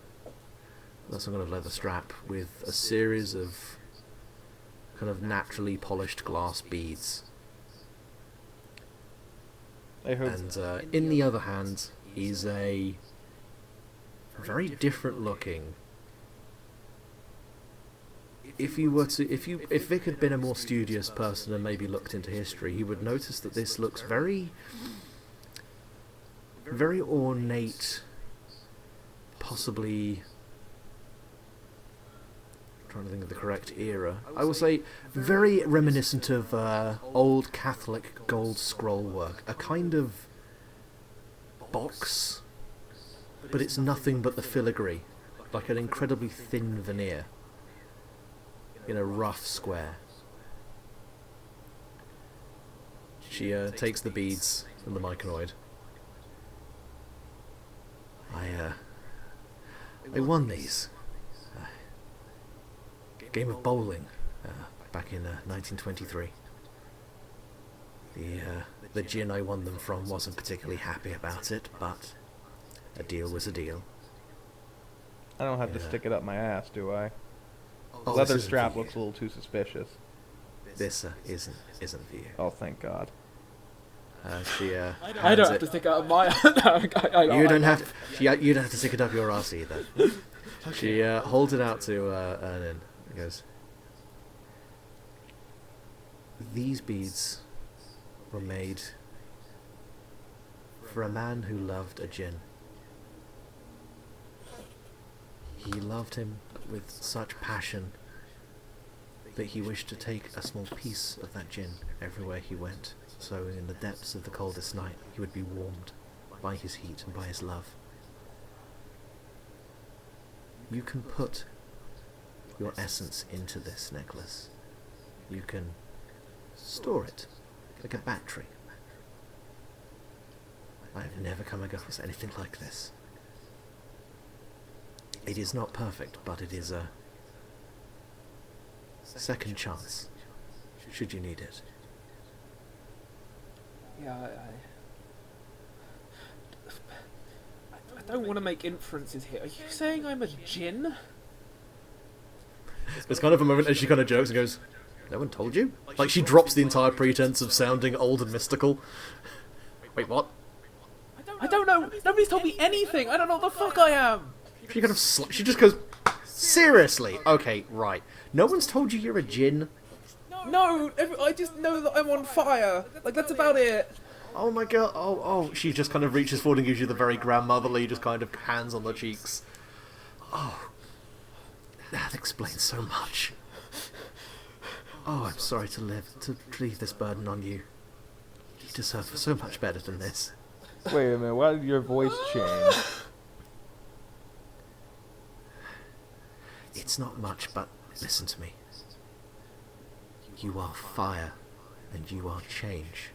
some kind of leather strap with a series of kind of naturally polished glass beads. And in the other hand is a very different looking. If Vic had been a more studious person and maybe looked into history, he would notice that this looks very, very ornate, possibly. I'm trying to think of the correct era. I will say very reminiscent of old Catholic gold scroll work, a kind of box, but it's nothing but the filigree, like an incredibly thin veneer in a rough square. She takes the beads from the myconoid. I won these. Game of bowling back in 1923. The djinn I won them from wasn't particularly happy about it, but a deal was a deal. I don't have to stick it up my ass, do I? Oh, Leather strap looks a little too suspicious. This isn't for you. Oh, thank God. I don't have to stick it up my You don't have to stick it up your ass either. She holds it out to Eirnin and goes, "These beads were made for a man who loved a djinn. He loved him with such passion that he wished to take a small piece of that djinn everywhere he went, so in the depths of the coldest night he would be warmed by his heat and by his love. You can put your essence into this necklace. You can store it like a battery. I've never come across anything like this. It is not perfect, but it is a second chance, should you need it." Yeah, I don't want to make inferences here. Are you saying I'm a djinn? There's kind of a moment as she kind of jokes and goes, "No one told you?" Like she drops the entire pretense of sounding old and mystical. Wait, what? I don't know. Nobody's told me anything. I don't know what the fuck I am. She kind of she just goes, "Seriously? Okay, right. No one's told you you're a djinn?" No, I just know that I'm on fire. Like, that's about it. Oh my god, oh. She just kind of reaches forward and gives you the very grandmotherly, just kind of hands on the cheeks. Oh, that explains so much. Oh, I'm sorry to leave this burden on you. You deserve so much better than this. Wait a minute, why did your voice change? It's not much, but listen to me. You are fire, and you are change.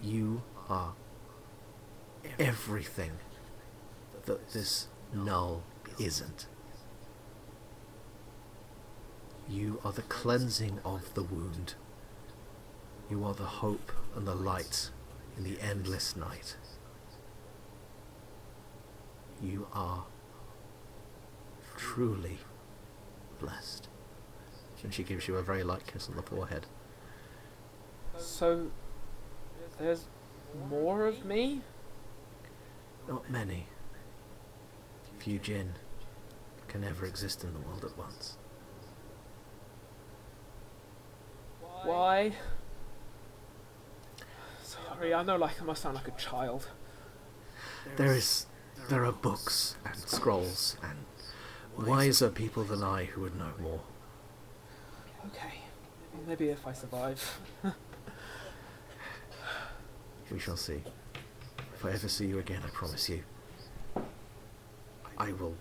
You are everything that this null isn't. You are the cleansing of the wound. You are the hope and the light in the endless night. You are truly blessed. And she gives you a very light kiss on the forehead. So, there's more of me? Not many. Few jinn can ever exist in the world at once. Why? Sorry, I know I must sound like a child. There are books and scrolls and wiser people than I who would know more. Okay. Well, maybe if I survive. We shall see. If I ever see you again, I promise you, I will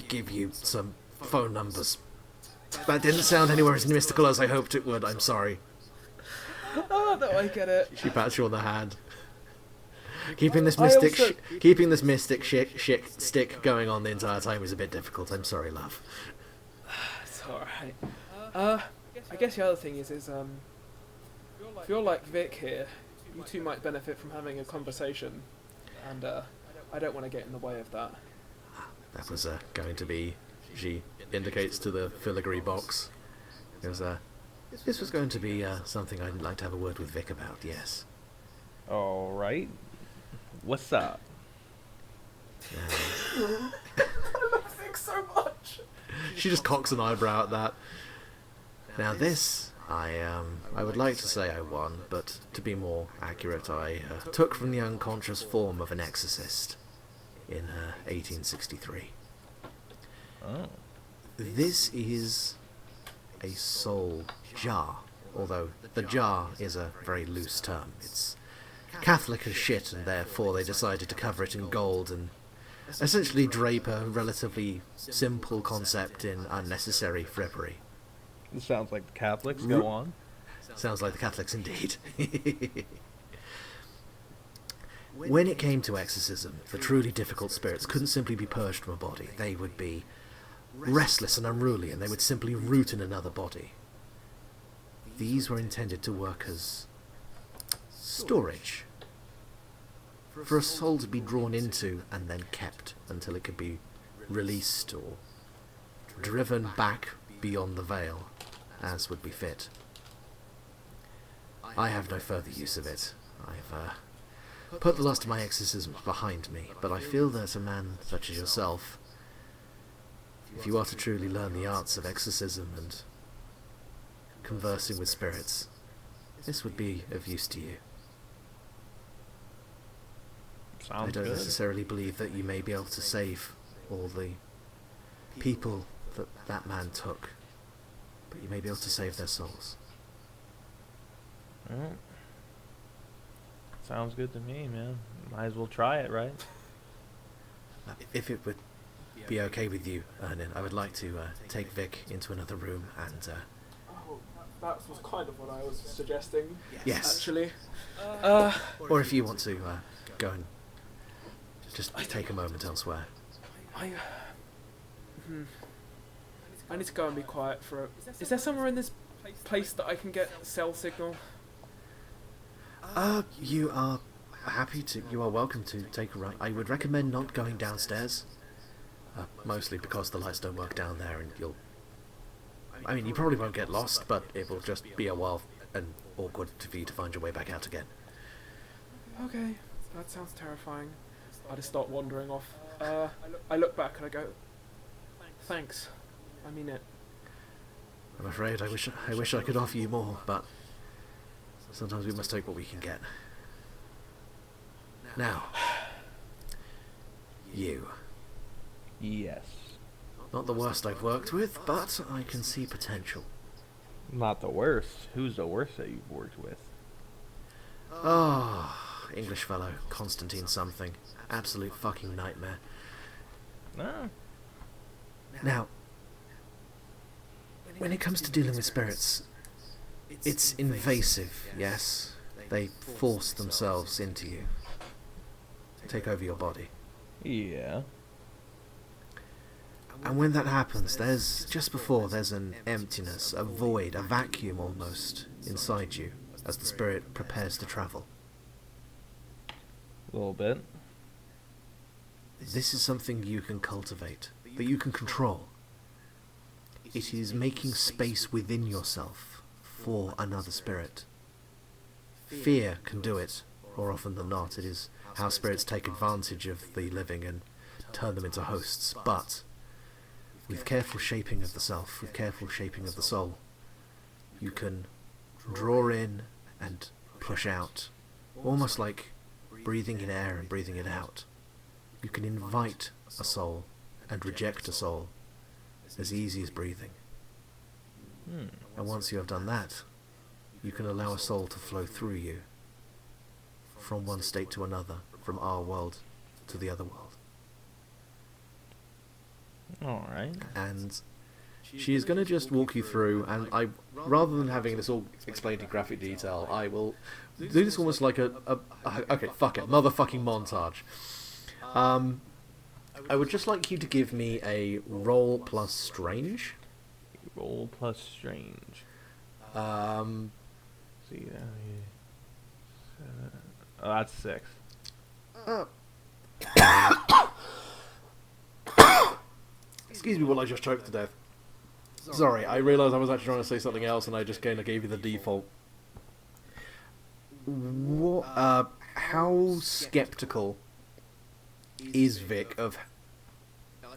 give you some phone numbers. That didn't sound anywhere as mystical as I hoped it would. I'm sorry. Oh, no, I get it. She pats you on the hand. Keeping this mystic stick going on the entire time is a bit difficult. I'm sorry, love. It's alright. I guess the other thing is if you're like Vic here, you two might benefit from having a conversation, and I don't want to get in the way of that. That was going to be... She indicates to the filigree box. This was going to be something I'd like to have a word with Vic about, yes. Alright. What's up? I love Vic so much! She just cocks an eyebrow at that. Now this, I would like to say I won, but to be more accurate, I took from the unconscious form of an exorcist in 1863. Oh. This is a soul jar, although the jar is a very loose term. It's Catholic as shit, and therefore they decided to cover it in gold and essentially drape a relatively simple concept in unnecessary frippery. This sounds like the Catholics. Go on. Sounds like the Catholics indeed. When it came to exorcism, the truly difficult spirits couldn't simply be purged from a body. They would be restless and unruly, and they would simply root in another body. These were intended to work as storage, for a soul to be drawn into and then kept until it could be released or driven back beyond the veil, as would be fit. I have no further use of it. I've put the last of my exorcisms behind me, but I feel that a man such as yourself, if you are to truly learn the arts of exorcism and conversing with spirits, this would be of use to you. Sounds I don't good. necessarily believe that you may be able to save all the people that man took, but you may be able to save their souls. Mm. Sounds good to me, man. Might as well try it, right? If it would be okay with you, Eirnin, I would like to take Vic into another room and... Oh, that was kind of what I was suggesting. Yes. Actually. Or if you want to go and just take a moment elsewhere. I need to go and be quiet for a... Is there somewhere in this place that I can get cell signal? You are you are welcome to take a run. I would recommend not going downstairs. Mostly because the lights don't work down there and you probably won't get lost, but it will just be a while and awkward for you to find your way back out again. Okay, that sounds terrifying. I just start wandering off. I look back and I go, thanks. I mean it. I'm afraid I wish I could offer you more, but sometimes we must take what we can get. Now, you. Yes. Not the worst I've worked with, but I can see potential. Not the worst. Who's the worst that you've worked with? Oh, English fellow, Constantine something. Absolute fucking nightmare. No. Now, when it comes to dealing with spirits, it's invasive, yes? They force themselves into you. Take over your body. Yeah. And when that happens, there's an emptiness, a void, a vacuum almost, inside you. as the spirit prepares to travel. A little bit. This is something you can cultivate, that you can control. It is making space within yourself for another spirit. Fear can do it, more often than not. It is how spirits take advantage of the living and turn them into hosts. But with careful shaping of the self, with careful shaping of the soul, you can draw in and push out, almost like breathing in air and breathing it out. You can invite a soul and reject a soul as easy as breathing. And once you have done that, you can allow a soul to flow through you from one state to another, from our world to the other world. Alright. And she is going to just walk you through, and rather than having this all explained in graphic detail, I will do this almost like motherfucking montage. I would just like you to give me a roll plus strange. Roll plus strange. See that here. Oh, that's 6. Excuse me while I just choked to death. Sorry, I realised I was actually trying to say something else and I just kind of gave you the default. How skeptical is Vic of...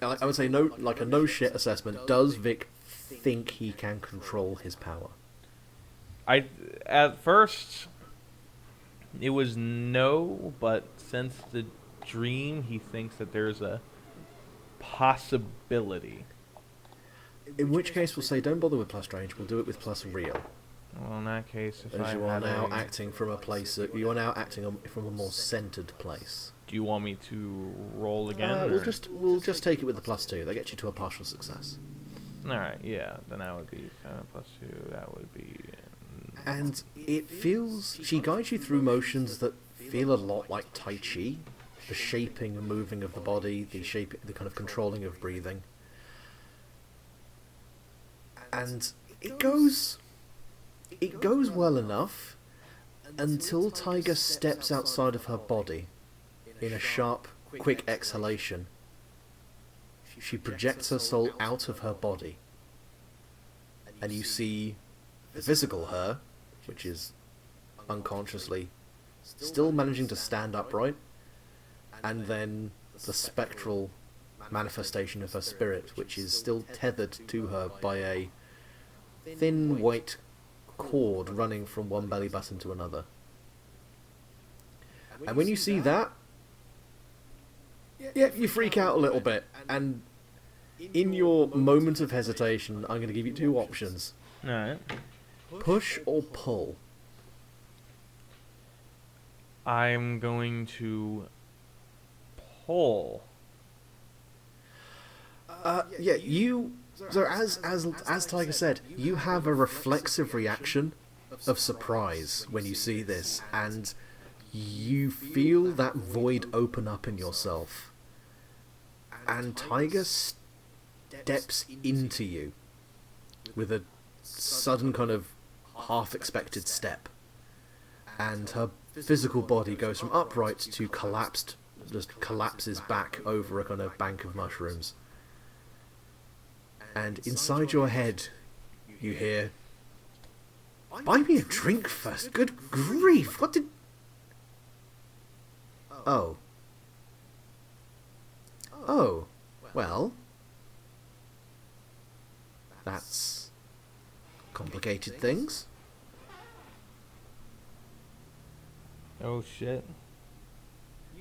I would say a no shit assessment. Does Vic think he can control his power? At first it was no, but since the dream, he thinks that there's a possibility. In which case, we'll say don't bother with plus strange. We'll do it with plus real. Well, in that case, if as you are now acting from a place, you are now acting from a more centered place. Do you want me to roll again? We'll just take it with the plus 2. That gets you to a partial success. All right, yeah. Then that would be 7 plus 2. That would be. And it feels... She guides you through motions that feel a lot like Tai Chi. The shaping and moving of the body, the kind of controlling of breathing. And it goes well enough until Tiger steps outside of her body in a sharp, quick exhalation. She projects her soul out of her body. And you see the physical her, which is unconsciously still managing to stand upright, and then the spectral manifestation of her spirit, which is still tethered to her by a thin white cord running from one belly button to another. And when you see that, you freak out a little bit, and in your moment of hesitation, I'm going to give you 2 options. Alright. Push or pull. I'm going to pull. So as Tiger said, you have a reflexive reaction of surprise when you see this, and you feel that void open up in yourself. And Tiger steps into you with a sudden kind of half-expected step, and her physical body goes from upright to collapsed, just collapses back over a kind of bank of mushrooms. And inside your head, you hear, "Buy me a drink first. Good grief, what did..." Oh, well, that's complicated things. Oh shit.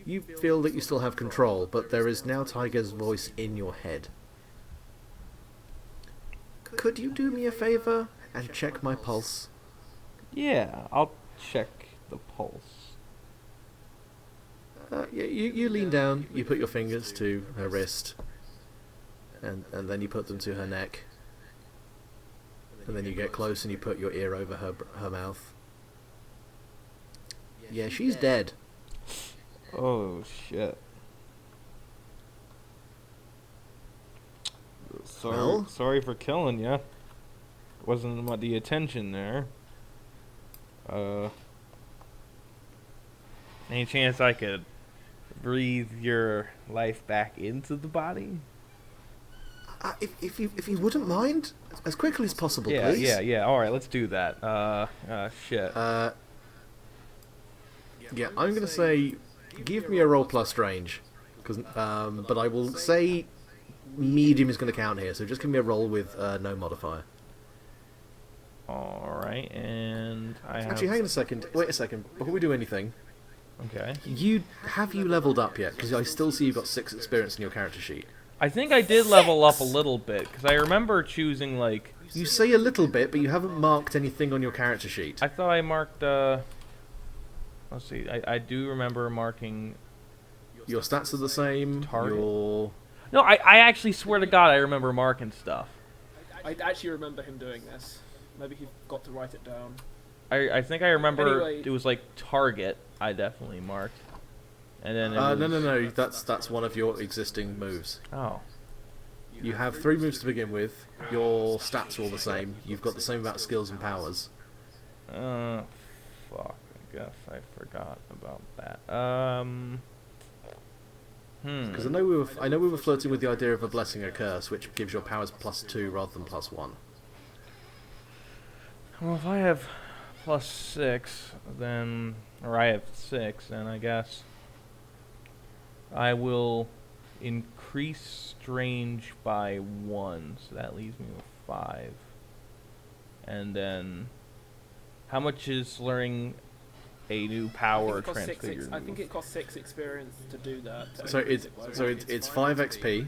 You feel that you still have control, but there is now Tiger's voice in your head. Could you do me a favour and check my pulse? Yeah, I'll check the pulse. You lean down, you put your fingers to her wrist, and then you put them to her neck. And then you get close and you put your ear over her mouth. Yeah, she's dead. Oh shit. Sorry for killing ya. Wasn't the attention there. Any chance I could breathe your life back into the body? If you wouldn't mind, as quickly as possible, please. Yeah. All right, let's do that. Shit. Yeah, I'm gonna say, give me a roll plus strange, but I will say medium is gonna count here. So just give me a roll with no modifier. All right, and Actually, hang on a second. Wait a second. Before we do anything, okay. Have you leveled up yet? Because I still see you've got 6 experience in your character sheet. I think I did level up a little bit because I remember choosing like. You say a little bit, but you haven't marked anything on your character sheet. I thought I marked. Let's see. I do remember marking. Your stats are the same. Target. Your... No, I actually swear to God I remember marking stuff. I actually remember him doing this. Maybe he got to write it down. I think I remember Anyway. it was like target. I definitely marked. And then. No. That's one of your existing moves. Oh. You have 3 moves to begin with. Your stats are all the same. You've got the same amount of skills and powers. Fuck. I guess I forgot about that. Because I know we were flirting with the idea of a blessing or curse, which gives your powers +2 rather than +1. Well, if I have +6, then, or I have 6, then I guess I will increase strange by 1, so that leaves me with 5. And then, how much is learning a new power transfigure? I think it costs 6 experience to do that. So it's 5 XP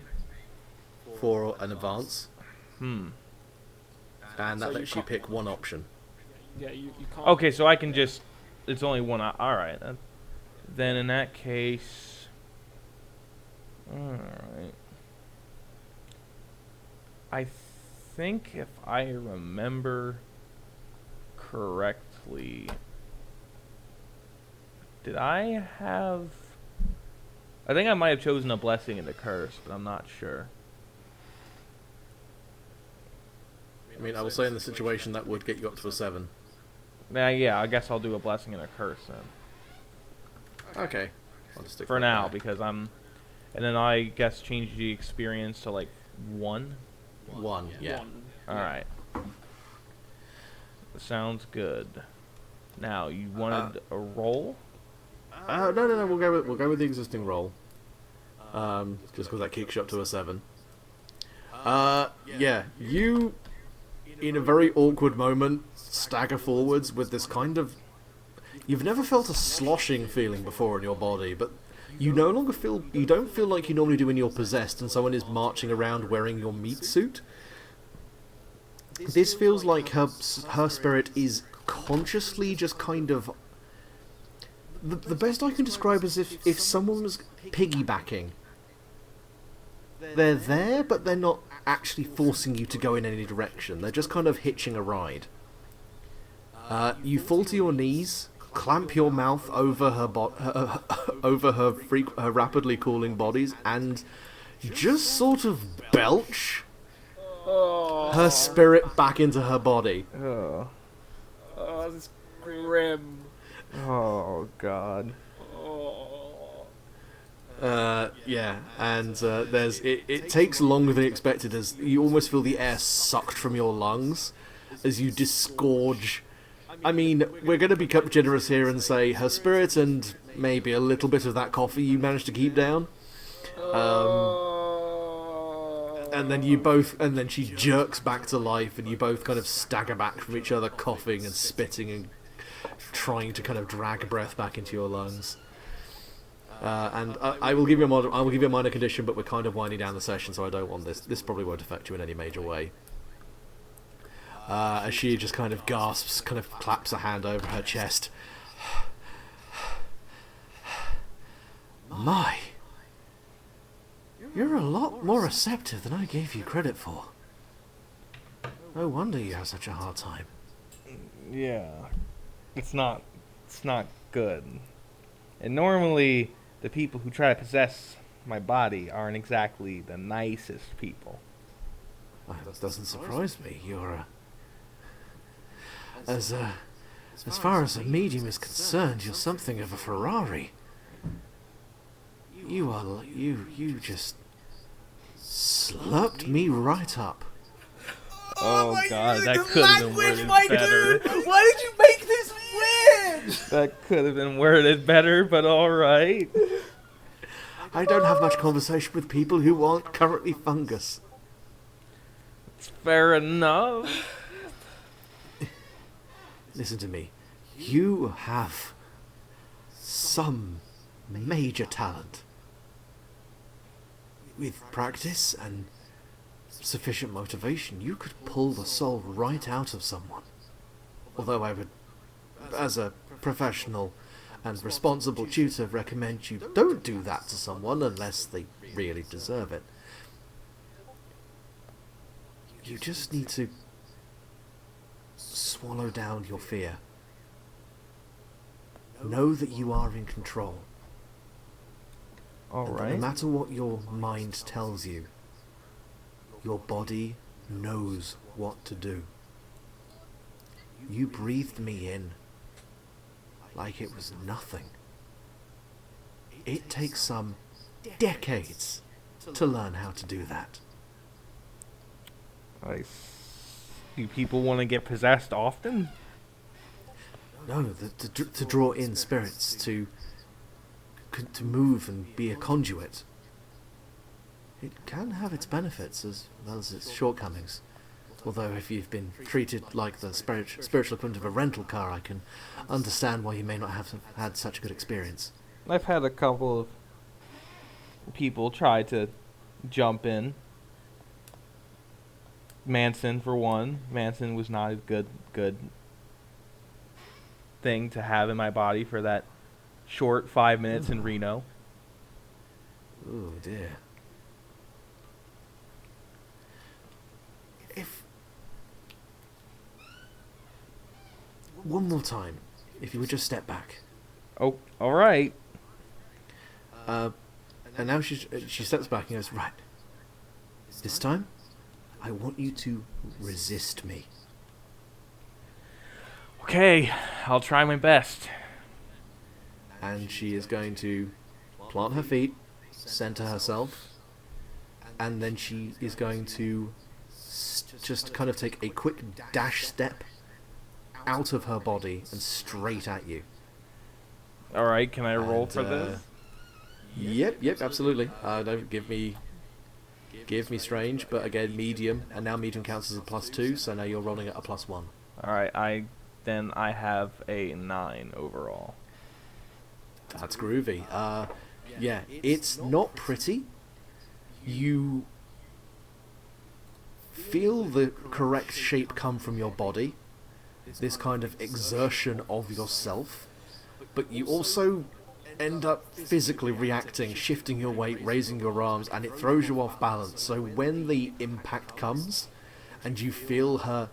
for an advance. And that So lets you pick one option. Yeah, you can't. Okay, so I can just... It's only one... Alright. Then in that case... Alright. I think if I remember correctly... Did I have... I think I might have chosen a blessing and a curse, but I'm not sure. I mean, I will say in the situation that would get you up to a 7. Yeah, I guess I'll do a blessing and a curse then. Okay. I'll just stick For with now, that. because I'm... And then I guess change the experience to like 1. 1, yeah. Alright. Sounds good. Now, you wanted a roll? No. We'll go with the existing roll. Just because that kicks you up to a 7. Yeah. You, in a very awkward moment, stagger forwards with this kind of... You've never felt a sloshing feeling before in your body, but you no longer feel... You don't feel like you normally do when you're possessed and someone is marching around wearing your meat suit. This feels like her spirit is consciously just kind of... The best I can describe is if someone was piggybacking. They're there, but they're not actually forcing you to go in any direction. They're just kind of hitching a ride. You fall to your knees, clamp your mouth over her rapidly cooling bodies, and just sort of belch her spirit back into her body. Oh. Oh, this is grim. Oh, God. Oh. Yeah, and it takes longer than expected as you almost feel the air sucked from your lungs as you disgorge. I mean, we're going to be generous here and say her spirit and maybe a little bit of that coffee you managed to keep down. And then she jerks back to life, and you both kind of stagger back from each other, coughing and spitting and trying to kind of drag breath back into your lungs. And I will give you a minor condition, but we're kind of winding down the session, so I don't want this. This probably won't affect you in any major way. As she just kind of gasps, kind of claps a hand over her chest. My, you're a lot more receptive than I gave you credit for. No wonder you have such a hard time. Yeah. It's not good. And normally, the people who try to possess my body aren't exactly the nicest people. That doesn't surprise me. You're as As far as a medium is concerned, you're something of a Ferrari. You just slurped me right up. Oh god, that could have been worded better. Dude. Why did you make this weird? That could have been worded better, but alright. I don't have much conversation with people who aren't currently fungus. It's fair enough. Listen to me. You have some major talent. With practice and sufficient motivation, you could pull the soul right out of someone. Although I would, as a professional and responsible tutor, recommend you don't do that to someone unless they really deserve it. You just need to swallow down your fear. Know that you are in control. And that Alright. no matter what your mind tells you, your body knows what to do. You breathed me in like it was nothing. It takes some decades to learn how to do that. Do people want to get possessed often? No, to draw in spirits, to move and be a conduit. It can have its benefits as well as its shortcomings. Although if you've been treated like the spiritual equivalent of a rental car, I can understand why you may not have had such a good experience. I've had a couple of people try to jump in. Manson, for one. Manson was not a good thing to have in my body for that short 5 minutes in Reno. Oh dear. If one more time, if you would just step back. Oh, alright. And now she steps back and goes, right. This time, I want you to resist me. Okay, I'll try my best. And she is going to plant her feet, center herself, and then she is going to just kind of take a quick dash step out of her body and straight at you. Alright, can I roll And, for this? Yep, absolutely. Don't give me strange, but again medium, and now medium counts as a +2, so now you're rolling at a +1. Alright, I have a 9 overall. That's groovy. Yeah, it's not pretty. You feel the correct shape come from your body, this kind of exertion of yourself, but you also end up physically reacting, shifting your weight, raising your arms, and it throws you off balance. So when the impact comes and you feel her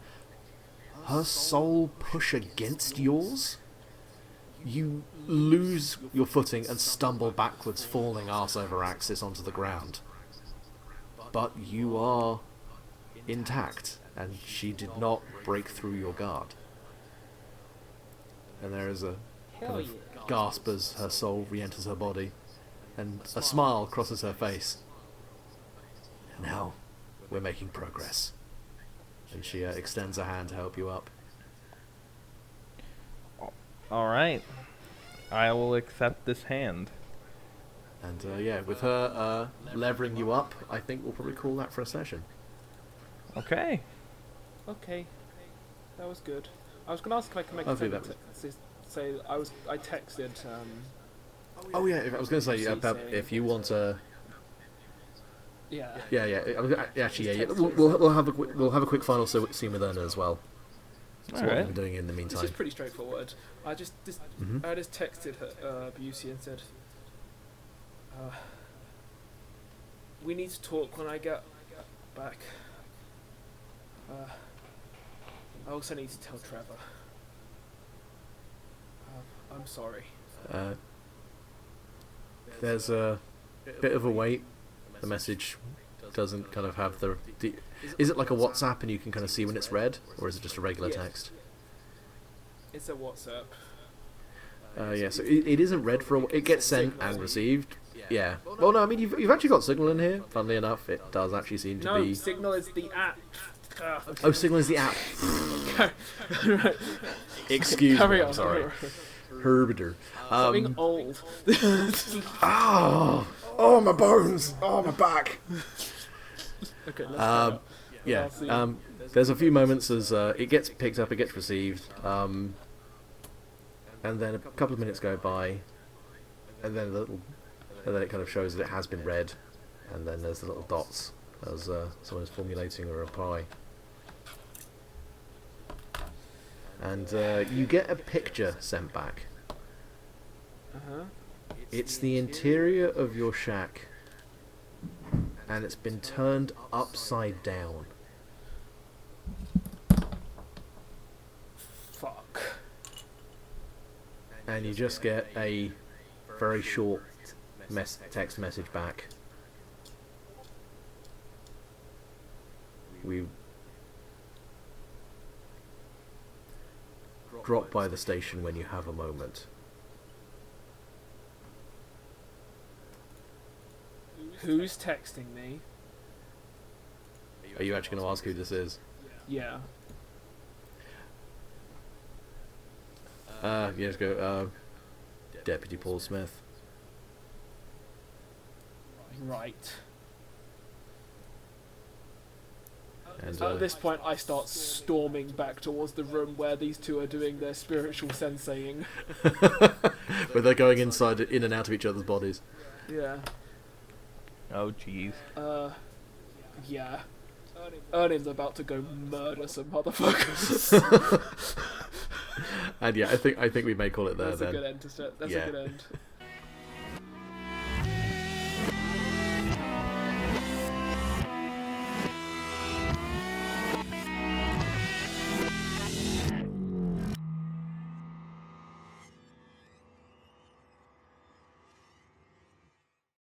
soul push against yours, you lose your footing and stumble backwards, falling arse over axis onto the ground. But you are intact, and she did not break through your guard. And there is a kind of gasp as her soul re-enters her body, and a smile crosses her face. Now, we're making progress. And she extends a hand to help you up. Alright. I will accept this hand. And yeah, with her levering you up, I think we'll probably call that for a session. Okay. Okay, that was good. I was going to ask if I can make I'll a do favor. that. Say I texted. Oh yeah, I was going to say if you want to. Yeah. Actually, yeah. We'll have a quick final scene with Erna as well. That's what Alright. we're doing in the This meantime. is pretty straightforward. I just texted her, Busey, and said, "We need to talk when I get back. I also need to tell Trevor. I'm sorry." There's a bit of a wait. The message doesn't kind of have the. Is it like a WhatsApp and you can kind of see when it's read, or is it just a regular Yes. text? It's a WhatsApp. Yeah, so it isn't read for a it gets sent and received. Yeah. Well, no, I mean, you've actually got Signal in here. Funnily enough, it does actually seem to be... No, Signal is the app. Oh, Signal is the app. Right. Excuse Carry me, on. I'm sorry. Herbiter. Something old. Oh, my bones! Oh, my back! Okay, let's yeah, there's a few moments as it gets picked up, it gets received, and then a couple of minutes go by, and then it kind of shows that it has been read, and then there's the little dots as someone is formulating a reply. And you get a picture sent back. Uh-huh. It's the interior of your shack, and it's been turned upside down. Fuck. And you just get a very short text message back. We drop by the station when you have a moment. Who's texting me? Are you actually going to ask who this is? Yeah. Just go, Deputy Paul Smith. Right. And At this point, I start storming back towards the room where these two are doing their spiritual senseiing. where they're going in and out of each other's bodies. Yeah. Oh, jeez. Yeah. Eirnin's about to go murder some motherfuckers. And yeah, I think we may call it there. That's then. a good end to set. That's a good end.